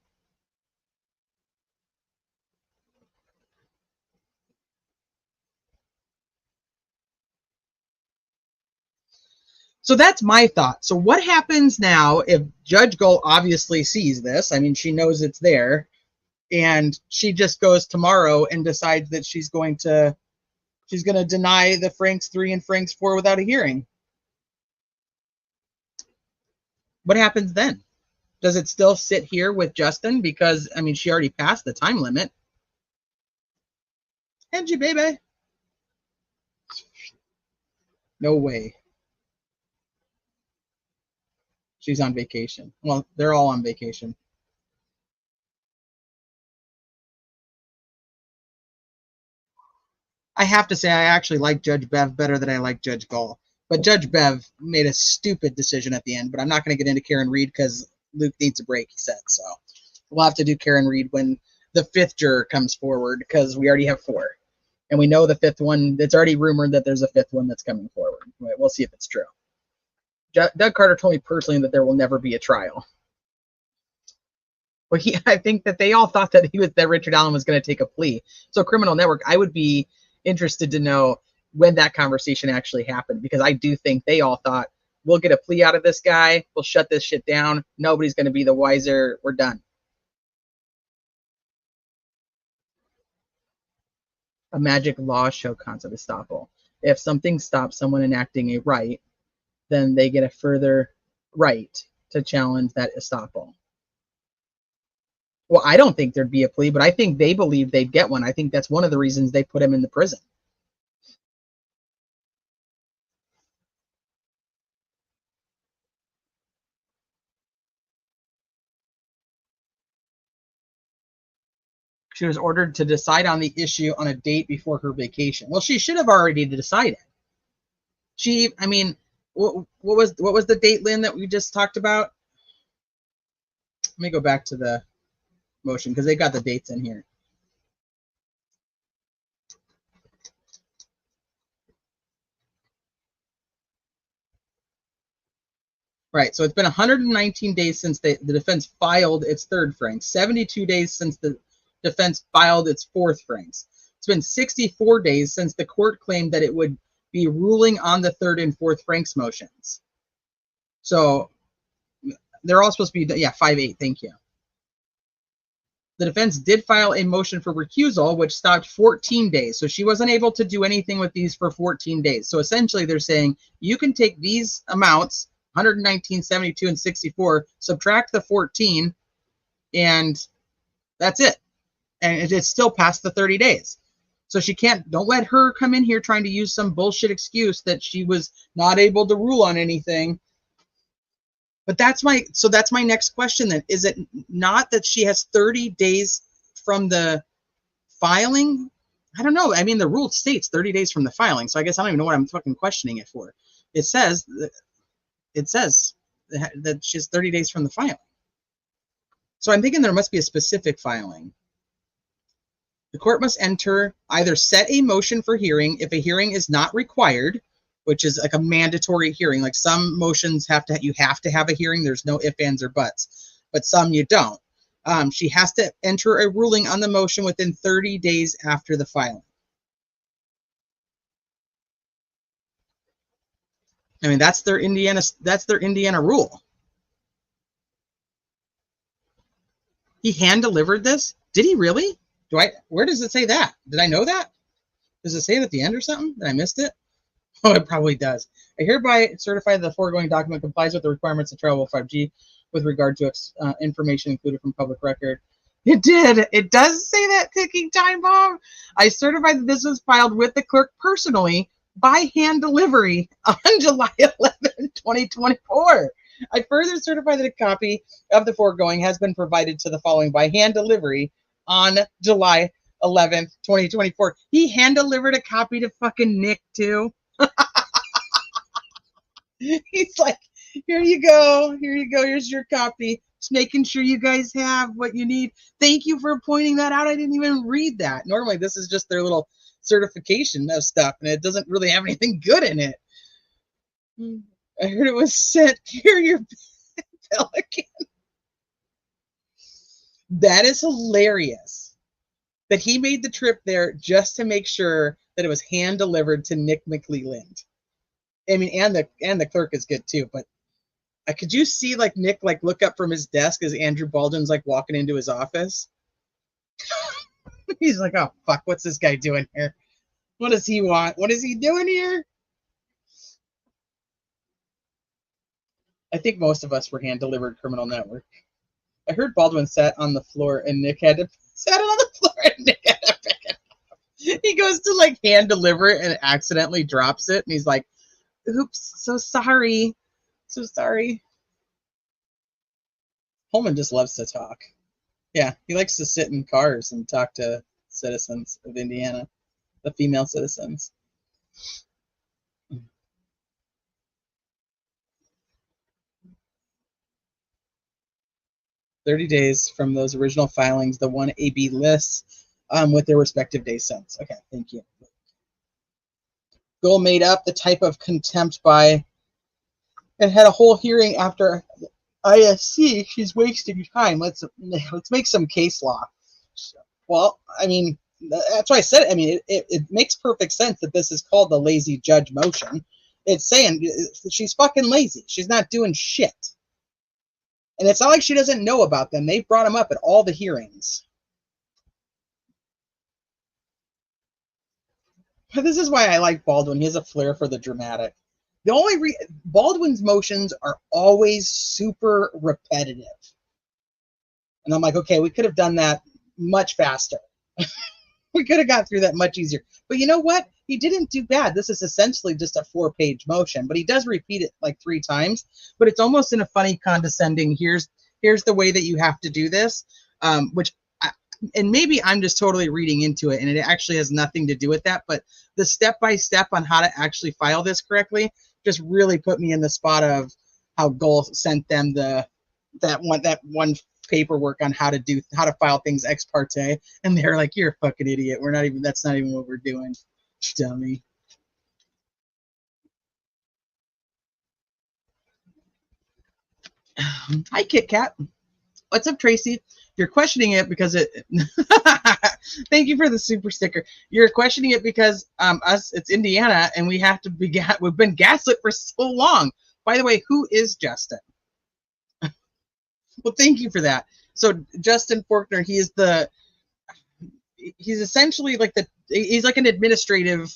So that's my thought. So what happens now if Judge Gull obviously sees this? I mean, she knows it's there, and she just goes tomorrow and decides that she's going to deny the Franks 3 and Franks 4 without a hearing. What happens then? Does it still sit here with Justin? Because, I mean, she already passed the time limit. Angie, baby. No way. She's on vacation. Well, they're all on vacation. I have to say, I actually like Judge Bev better than I like Judge Gull. But Judge Bev made a stupid decision at the end. But I'm not going to get into Karen Reed because Luke needs a break, he said. So we'll have to do Karen Reed when the fifth juror comes forward, because we already have 4. And we know the fifth one, it's already rumored that there's a fifth one that's coming forward. We'll see if it's true. Doug Carter told me personally that there will never be a trial. Well, I think that they all thought that that Richard Allen was going to take a plea. So Criminal Network, I would be interested to know when that conversation actually happened, because I do think they all thought, we'll get a plea out of this guy, we'll shut this shit down, nobody's going to be the wiser, we're done. A magic law show concept estoppel. If something stops someone enacting a right, then they get a further right to challenge that estoppel. Well, I don't think there'd be a plea, but I think they believe they'd get one. I think that's one of the reasons they put him in the prison. She was ordered to decide on the issue on a date before her vacation. Well, she should have already decided. I mean, what was the date, Lynn, that we just talked about? Let me go back to the motion because they got the dates in here. Right, so it's been 119 days since the defense filed its third franks, 72 days since the defense filed its fourth franks. It's been 64 days since the court claimed that it would be ruling on the third and fourth franks motions. So they're all supposed to be, yeah, 5-8, thank you. The defense did file a motion for recusal, which stopped 14 days. So she wasn't able to do anything with these for 14 days. So essentially they're saying you can take these amounts, 119, 72, and 64, subtract the 14, and that's it. And it's still past the 30 days. So she can't, don't let her come in here trying to use some bullshit excuse that she was not able to rule on anything. But that's my next question then. Is it not that she has 30 days from the filing? I don't know. I mean, the rule states 30 days from the filing. So I guess I don't even know what I'm fucking questioning it for. It says that she's 30 days from the filing. So I'm thinking there must be a specific filing. The court must either set a motion for hearing if a hearing is not required, which is like a mandatory hearing. Like some motions you have to have a hearing. There's no ifs, ands, or buts, but some you don't. She has to enter a ruling on the motion within 30 days after the filing. I mean, that's their Indiana rule. He hand delivered this? Did he really? Where does it say that? Did I know that? Does it say it at the end or something? Did I missed it? Oh, it probably does. I hereby certify that the foregoing document complies with the requirements of Travel 5G with regard to information included from public record. It did. It does say that, ticking time bomb. I certify that this was filed with the clerk personally by hand delivery on July 11, 2024. I further certify that a copy of the foregoing has been provided to the following by hand delivery on July 11th, 2024. He hand delivered a copy to fucking Nick too. He's like, here you go, here's your copy. Just making sure you guys have what you need. Thank you for pointing that out. I didn't even read that. Normally this is just their little certification of stuff, and it doesn't really have anything good in it. I heard it was sent. Here, your Pelican. That is hilarious that he made the trip there just to make sure that it was hand delivered to Nick McLeland. I mean, and the clerk is good too, but could you see like Nick like look up from his desk as Andrew Baldwin's like walking into his office? He's like, oh fuck, what's this guy doing here? What does he want? What is he doing here? I think most of us were hand delivered Criminal Network. I heard Baldwin sat on the floor and Nick had to sat on the floor and Nick had to pick it up. He goes to like hand deliver it and accidentally drops it, and he's like, "Oops, so sorry, so sorry." Holman just loves to talk. Yeah, he likes to sit in cars and talk to citizens of Indiana, the female citizens. "30 days from those original filings, the 1AB lists with their respective day since." Okay, thank you. Gull made up the type of contempt by and had a whole hearing after ISC. She's wasting time. Let's make some case law. Well, I mean, that's why I said it. I mean, it makes perfect sense that this is called the lazy judge motion. It's saying she's fucking lazy. She's not doing shit. And it's not like she doesn't know about them. They brought them up at all the hearings. This is why I like Baldwin. He has a flair for the dramatic. The only Baldwin's motions are always super repetitive. And I'm like, okay, we could have done that much faster. We could have got through that much easier. But you know what? He didn't do bad. This is essentially just a 4-page motion, but he does repeat it like 3 times. But it's almost in a funny, condescending, here's the way that you have to do this, and maybe I'm just totally reading into it, and it actually has nothing to do with that. But the step-by-step on how to actually file this correctly just really put me in the spot of how Gull sent them that one paperwork on how to file things ex parte, and they're like, "You're a fucking idiot. That's not even what we're doing, dummy." Hi, Kit Kat. What's up, Tracy? You're questioning it because it. Thank you for the super sticker. You're questioning it because it's Indiana, and we've been gaslit for so long. By the way, who is Justin? Well, thank you for that. So Justin Faulkner, he's essentially he's like an administrative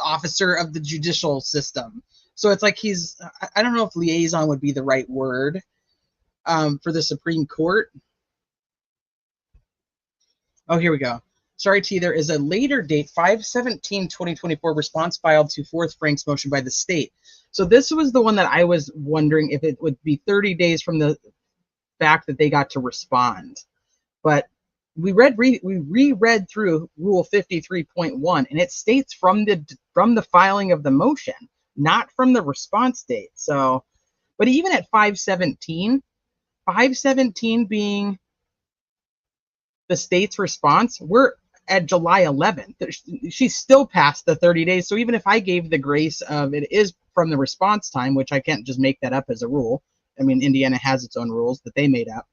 officer of the judicial system. So it's like I don't know if liaison would be the right word for the Supreme Court. Oh, here we go. Sorry, T, there is a later date, 5/17/2024, response filed to Fourth Frank's motion by the state. So this was the one that I was wondering if it would be 30 days from the fact that they got to respond. But we reread through Rule 53.1, and it states from the filing of the motion, not from the response date. So, but even at 5/17 being the state's response, we're at July 11th. She's still past the 30 days. So even if I gave the grace of it is from the response time, which I can't just make that up as a rule. I mean, Indiana has its own rules that they made up.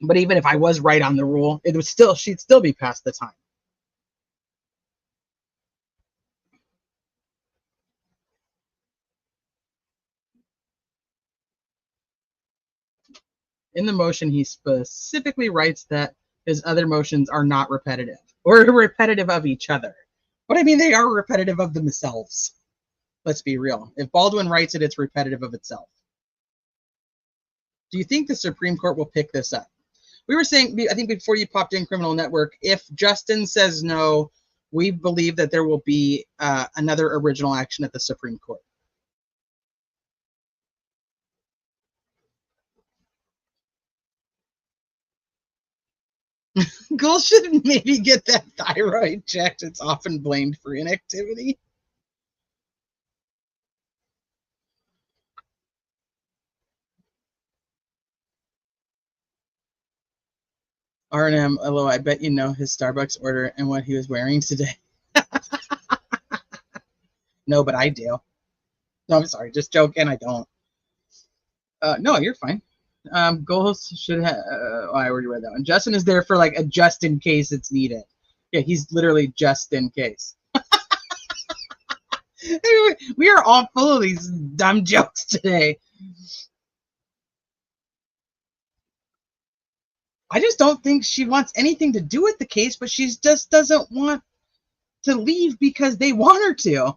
But even if I was right on the rule, she'd still be past the time. In the motion, he specifically writes that his other motions are not repetitive or repetitive of each other. But I mean, they are repetitive of themselves. Let's be real. If Baldwin writes it, it's repetitive of itself. Do you think the Supreme Court will pick this up? We were saying, I think before you popped in, Criminal Network, if Justin says no, we believe that there will be another original action at the Supreme Court. Gull should maybe get that thyroid checked. It's often blamed for inactivity. R&M, although I bet you know his Starbucks order and what he was wearing today. No, but I do. No, I'm sorry. Just joking. I don't. No, you're fine. Goals should have. I already read that one. Justin is there for like a just in case it's needed. Yeah, he's literally just in case. We are all full of these dumb jokes today. I just don't think she wants anything to do with the case, but she just doesn't want to leave because they want her to.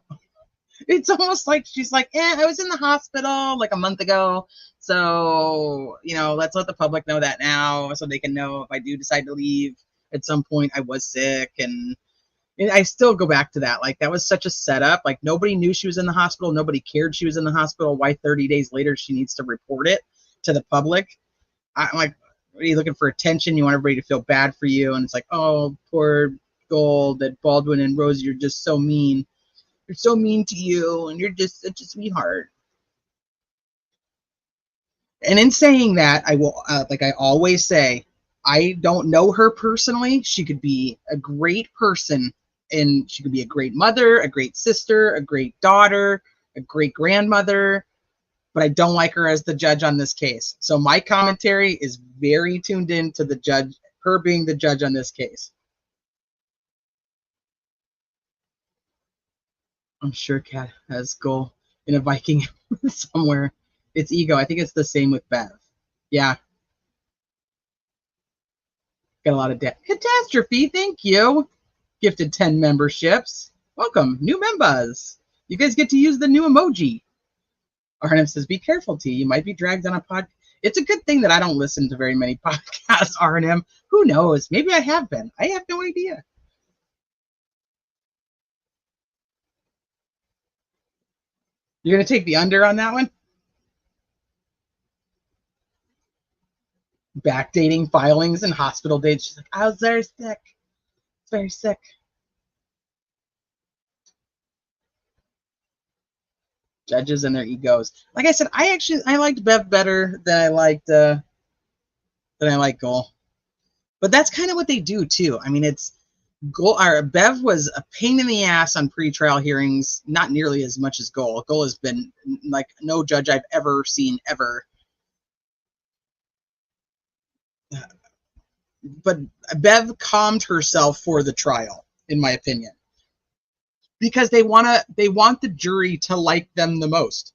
It's almost like she's like, I was in the hospital like a month ago. So, let's let the public know that now so they can know if I do decide to leave at some point I was sick. And I still go back to that. Like, that was such a setup. Like, nobody knew she was in the hospital. Nobody cared she was in the hospital. Why 30 days later she needs to report it to the public? I'm like, are you looking for attention? You want everybody to feel bad for you? And it's like, oh, poor Gull, that Baldwin and Rosie are just so mean. They're so mean to you, and you're just such a sweetheart. And in saying that, I will, like I always say, I don't know her personally. She could be a great person, and she could be a great mother, a great sister, a great daughter, a great grandmother, but I don't like her as the judge on this case. So my commentary is very tuned in to the judge, her being the judge on this case. I'm sure Kat has Gull in a Viking somewhere. It's ego. I think it's the same with Bev. Yeah. Got a lot of debt. Catastrophe, thank you. Gifted 10 memberships. Welcome, new members. You guys get to use the new emoji. Arnhem says, be careful, T. You might be dragged on a podcast. It's a good thing that I don't listen to very many podcasts, Arnhem. Who knows? Maybe I have been. I have no idea. You're going to take the under on that one? Backdating filings and hospital dates. She's like, I was very sick. Very sick. Judges and their egos. Like I said, I liked Bev better than I liked Gull. But that's kind of what they do too. I mean, it's Gull or Bev was a pain in the ass on pretrial hearings, not nearly as much as Gull. Gull has been like no judge I've ever seen ever. But Bev calmed herself for the trial, in my opinion, because they want the jury to like them the most,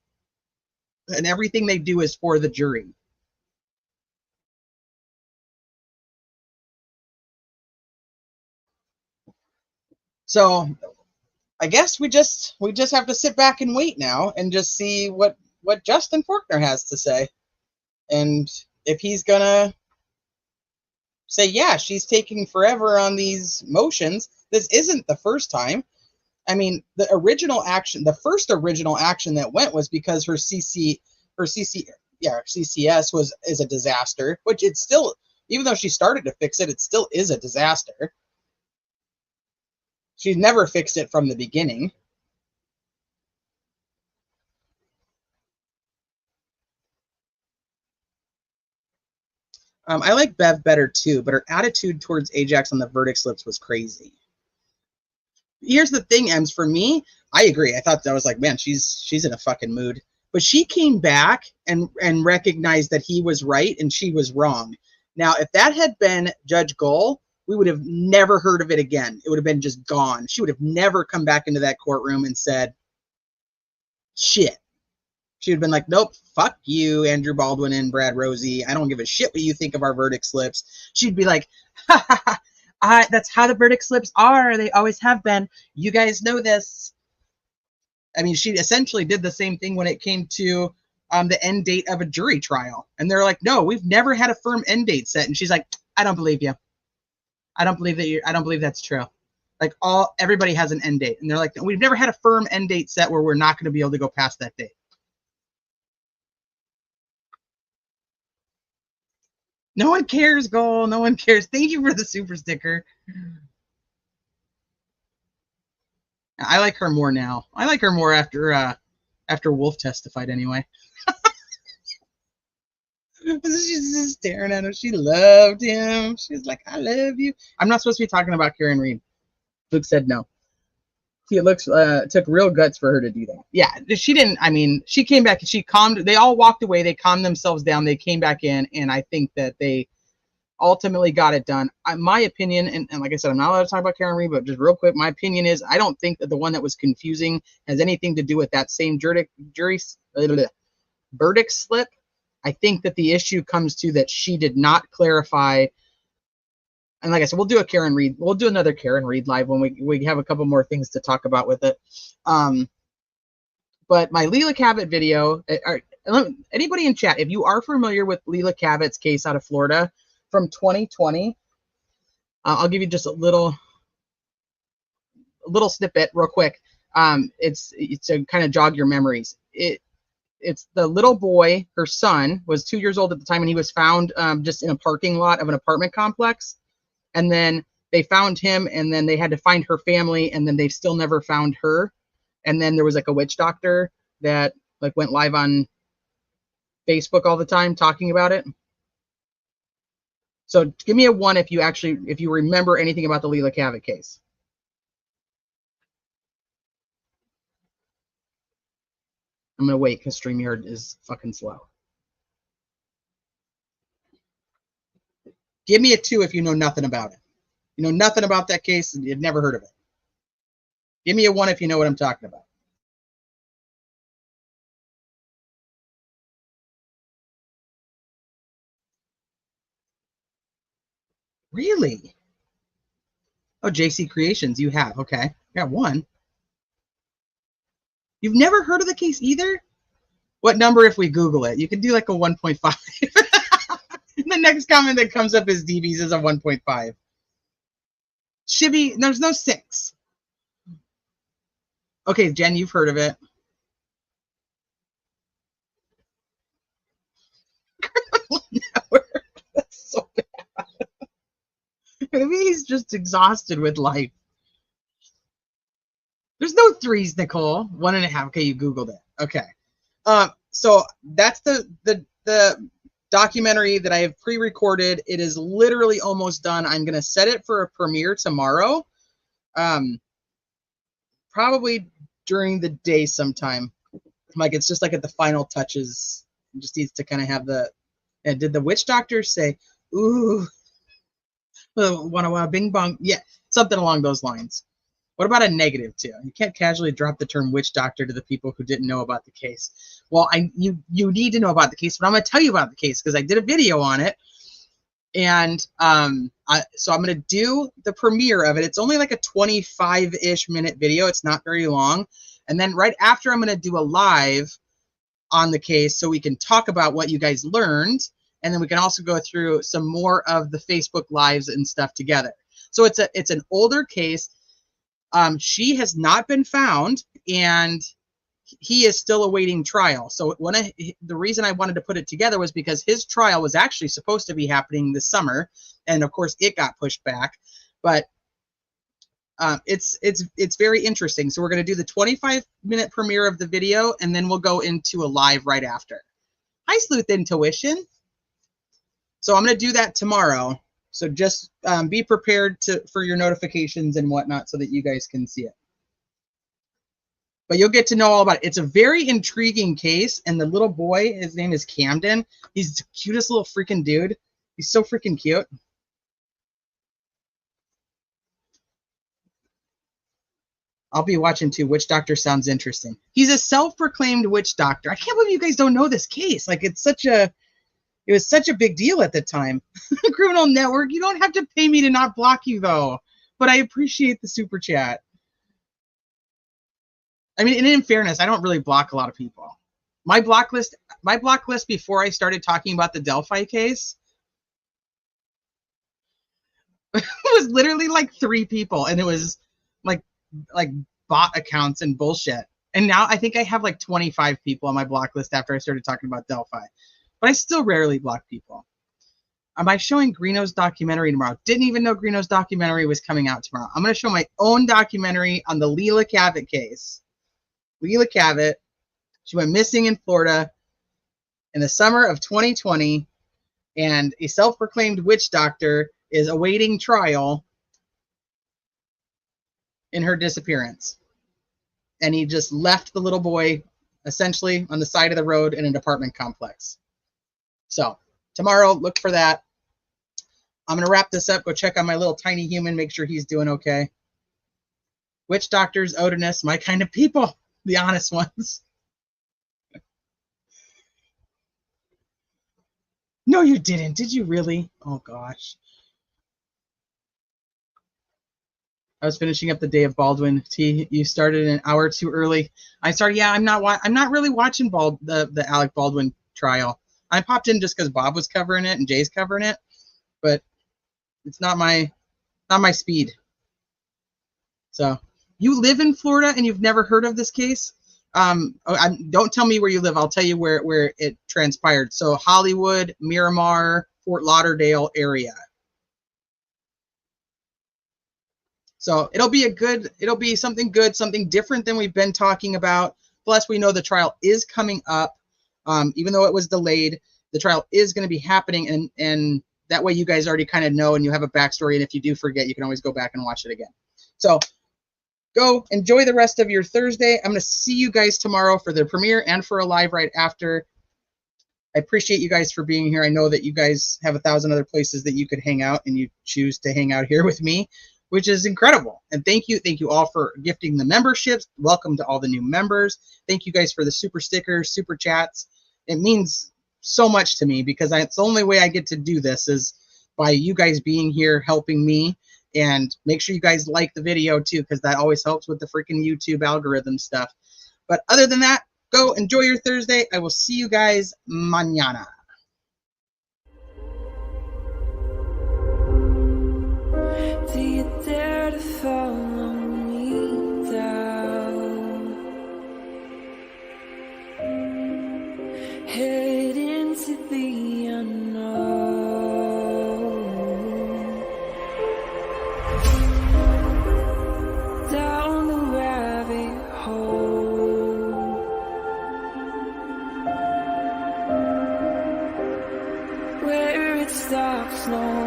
and everything they do is for the jury. So I guess we just have to sit back and wait now and just see what Justin Faulkner has to say, and if he's gonna say, yeah, she's taking forever on these motions. This isn't the first time. I mean, the first original action that went was because her CCS is a disaster, which it's still, even though she started to fix it, it still is a disaster. She's never fixed it from the beginning. I like Bev better too, but her attitude towards Ajax on the verdict slips was crazy. Here's the thing, Ems, for me, I agree. I thought that was like, man, she's in a fucking mood. But she came back and recognized that he was right and she was wrong. Now, if that had been Judge Gull, we would have never heard of it again. It would have been just gone. She would have never come back into that courtroom and said, shit. She would have been like, nope, fuck you, Andrew Baldwin and Brad Rosie. I don't give a shit what you think of our verdict slips. She'd be like, ha ha ha. That's how the verdict slips are. They always have been. You guys know this. I mean, she essentially did the same thing when it came to the end date of a jury trial. And they're like, no, we've never had a firm end date set. And she's like, I don't believe you. I don't believe that's true. Like everybody has an end date. And they're like, we've never had a firm end date set where we're not going to be able to go past that date. No one cares, Gull. No one cares. Thank you for the super sticker. I like her more now. I like her more after Wolf testified anyway. She's just staring at him. She loved him. She's like, I love you. I'm not supposed to be talking about Karen Reed. Luke said no. It took real guts for her to do that. Yeah, she didn't. I mean, she came back and she calmed. They all walked away. They calmed themselves down. They came back in, and I think that they ultimately got it done. My opinion, and like I said, I'm not allowed to talk about Karen Reed, but just real quick, my opinion is I don't think that the one that was confusing has anything to do with that same verdict slip. I think that the issue comes to that she did not clarify. And like I said, we'll do another Karen Reed live when we have a couple more things to talk about with it. But my Leela Cavett video, anybody in chat, if you are familiar with Leela Cavett's case out of Florida from 2020, I'll give you just a little snippet real quick. It's to kind of jog your memories. It's the little boy, her son, was 2 years old at the time, and he was found just in a parking lot of an apartment complex. And then they found him, and then they had to find her family, and then they've still never found her. And then there was like a witch doctor that like went live on Facebook all the time talking about it. So give me a 1 if you remember anything about the Leela Cavett case. I'm gonna wait because StreamYard is fucking slow. Give me a 2 if you know nothing about it. You know nothing about that case and you've never heard of it. Give me a 1 if you know what I'm talking about. Really? Oh, JC Creations, you have. Okay. Got 1. You've never heard of the case either? What number if we Google it? You can do like a 1.5. The next comment that comes up is DB's is a 1.5. Shibby, there's no 6. Okay, Jen, you've heard of it. That's so bad. Maybe he's just exhausted with life. There's no 3s, Nicole. 1.5. Okay, you Googled it. Okay. So that's the documentary that I have pre-recorded. It is literally almost done. I'm gonna set it for a premiere tomorrow. Probably during the day sometime. Like it's just like at the final touches. It just needs to kind of have the. And did the witch doctor say, "Ooh, wanna bing bong"? Yeah, something along those lines. What about a negative 2? You can't casually drop the term witch doctor to the people who didn't know about the case. Well, you need to know about the case, but I'm going to tell you about the case because I did a video on it. And so I'm going to do the premiere of it. It's only like a 25-ish minute video. It's not very long. And then right after, I'm going to do a live on the case so we can talk about what you guys learned. And then we can also go through some more of the Facebook lives and stuff together. So it's an older case. She has not been found, and he is still awaiting trial. So the reason I wanted to put it together was because his trial was actually supposed to be happening this summer, and of course it got pushed back. But it's very interesting. So we're going to do the 25-minute premiere of the video, and then we'll go into a live right after. Hi, Sleuth Intuition. So I'm going to do that tomorrow. So just be prepared for your notifications and whatnot so that you guys can see it. But you'll get to know all about it. It's a very intriguing case. And the little boy, his name is Camden. He's the cutest little freaking dude. He's so freaking cute. I'll be watching too. Witch Doctor sounds interesting. He's a self-proclaimed witch doctor. I can't believe you guys don't know this case. Like it was such a big deal at the time. Criminal Network, you don't have to pay me to not block you, though. But I appreciate the super chat. I mean, and in fairness, I don't really block a lot of people. My block list before I started talking about the Delphi case was literally like 3 people, and it was like bot accounts and bullshit. And now I think I have like 25 people on my block list after I started talking about Delphi. But I still rarely block people. Am I showing Greeno's documentary tomorrow? Didn't even know Greeno's documentary was coming out tomorrow. I'm going to show my own documentary on the Leela Cavett case. Leela Cavett, she went missing in Florida in the summer of 2020, and a self-proclaimed witch doctor is awaiting trial in her disappearance. And he just left the little boy essentially on the side of the road in an apartment complex. So tomorrow, look for that. I'm going to wrap this up. Go check on my little tiny human. Make sure he's doing okay. Witch doctors, Odinists, my kind of people. The honest ones. No, you didn't. Did you really? Oh, gosh. I was finishing up the day of Baldwin. T, you started an hour too early. I started. Yeah, I'm not really watching the Alec Baldwin trial. I popped in just because Bob was covering it and Jay's covering it, but it's not my speed. So, you live in Florida and you've never heard of this case? Don't tell me where you live. I'll tell you where it transpired. So, Hollywood, Miramar, Fort Lauderdale area. So it'll be something good, something different than we've been talking about. Plus, we know the trial is coming up. Even though it was delayed, the trial is going to be happening, and that way you guys already kind of know and you have a backstory. And if you do forget, you can always go back and watch it again. So go enjoy the rest of your Thursday. I'm going to see you guys tomorrow for the premiere and for a live right after. I appreciate you guys for being here. I know that you guys have 1,000 other places that you could hang out, and you choose to hang out here with me, which is incredible. And thank you all for gifting the memberships. Welcome to all the new members. Thank you guys for the super stickers, super chats. It means so much to me because it's the only way I get to do this is by you guys being here, helping me. And make sure you guys like the video too, because that always helps with the freaking YouTube algorithm stuff. But other than that, go enjoy your Thursday. I will see you guys mañana. Do you dare to follow me down? Head into the unknown. Down the rabbit hole. Where it stops, no one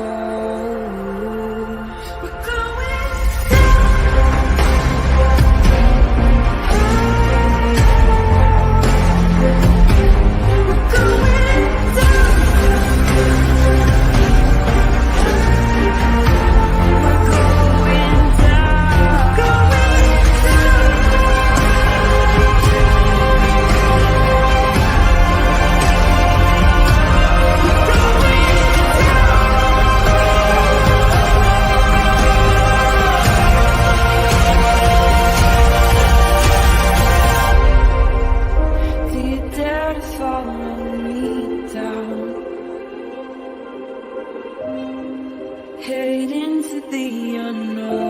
knows. We're going head into the unknown.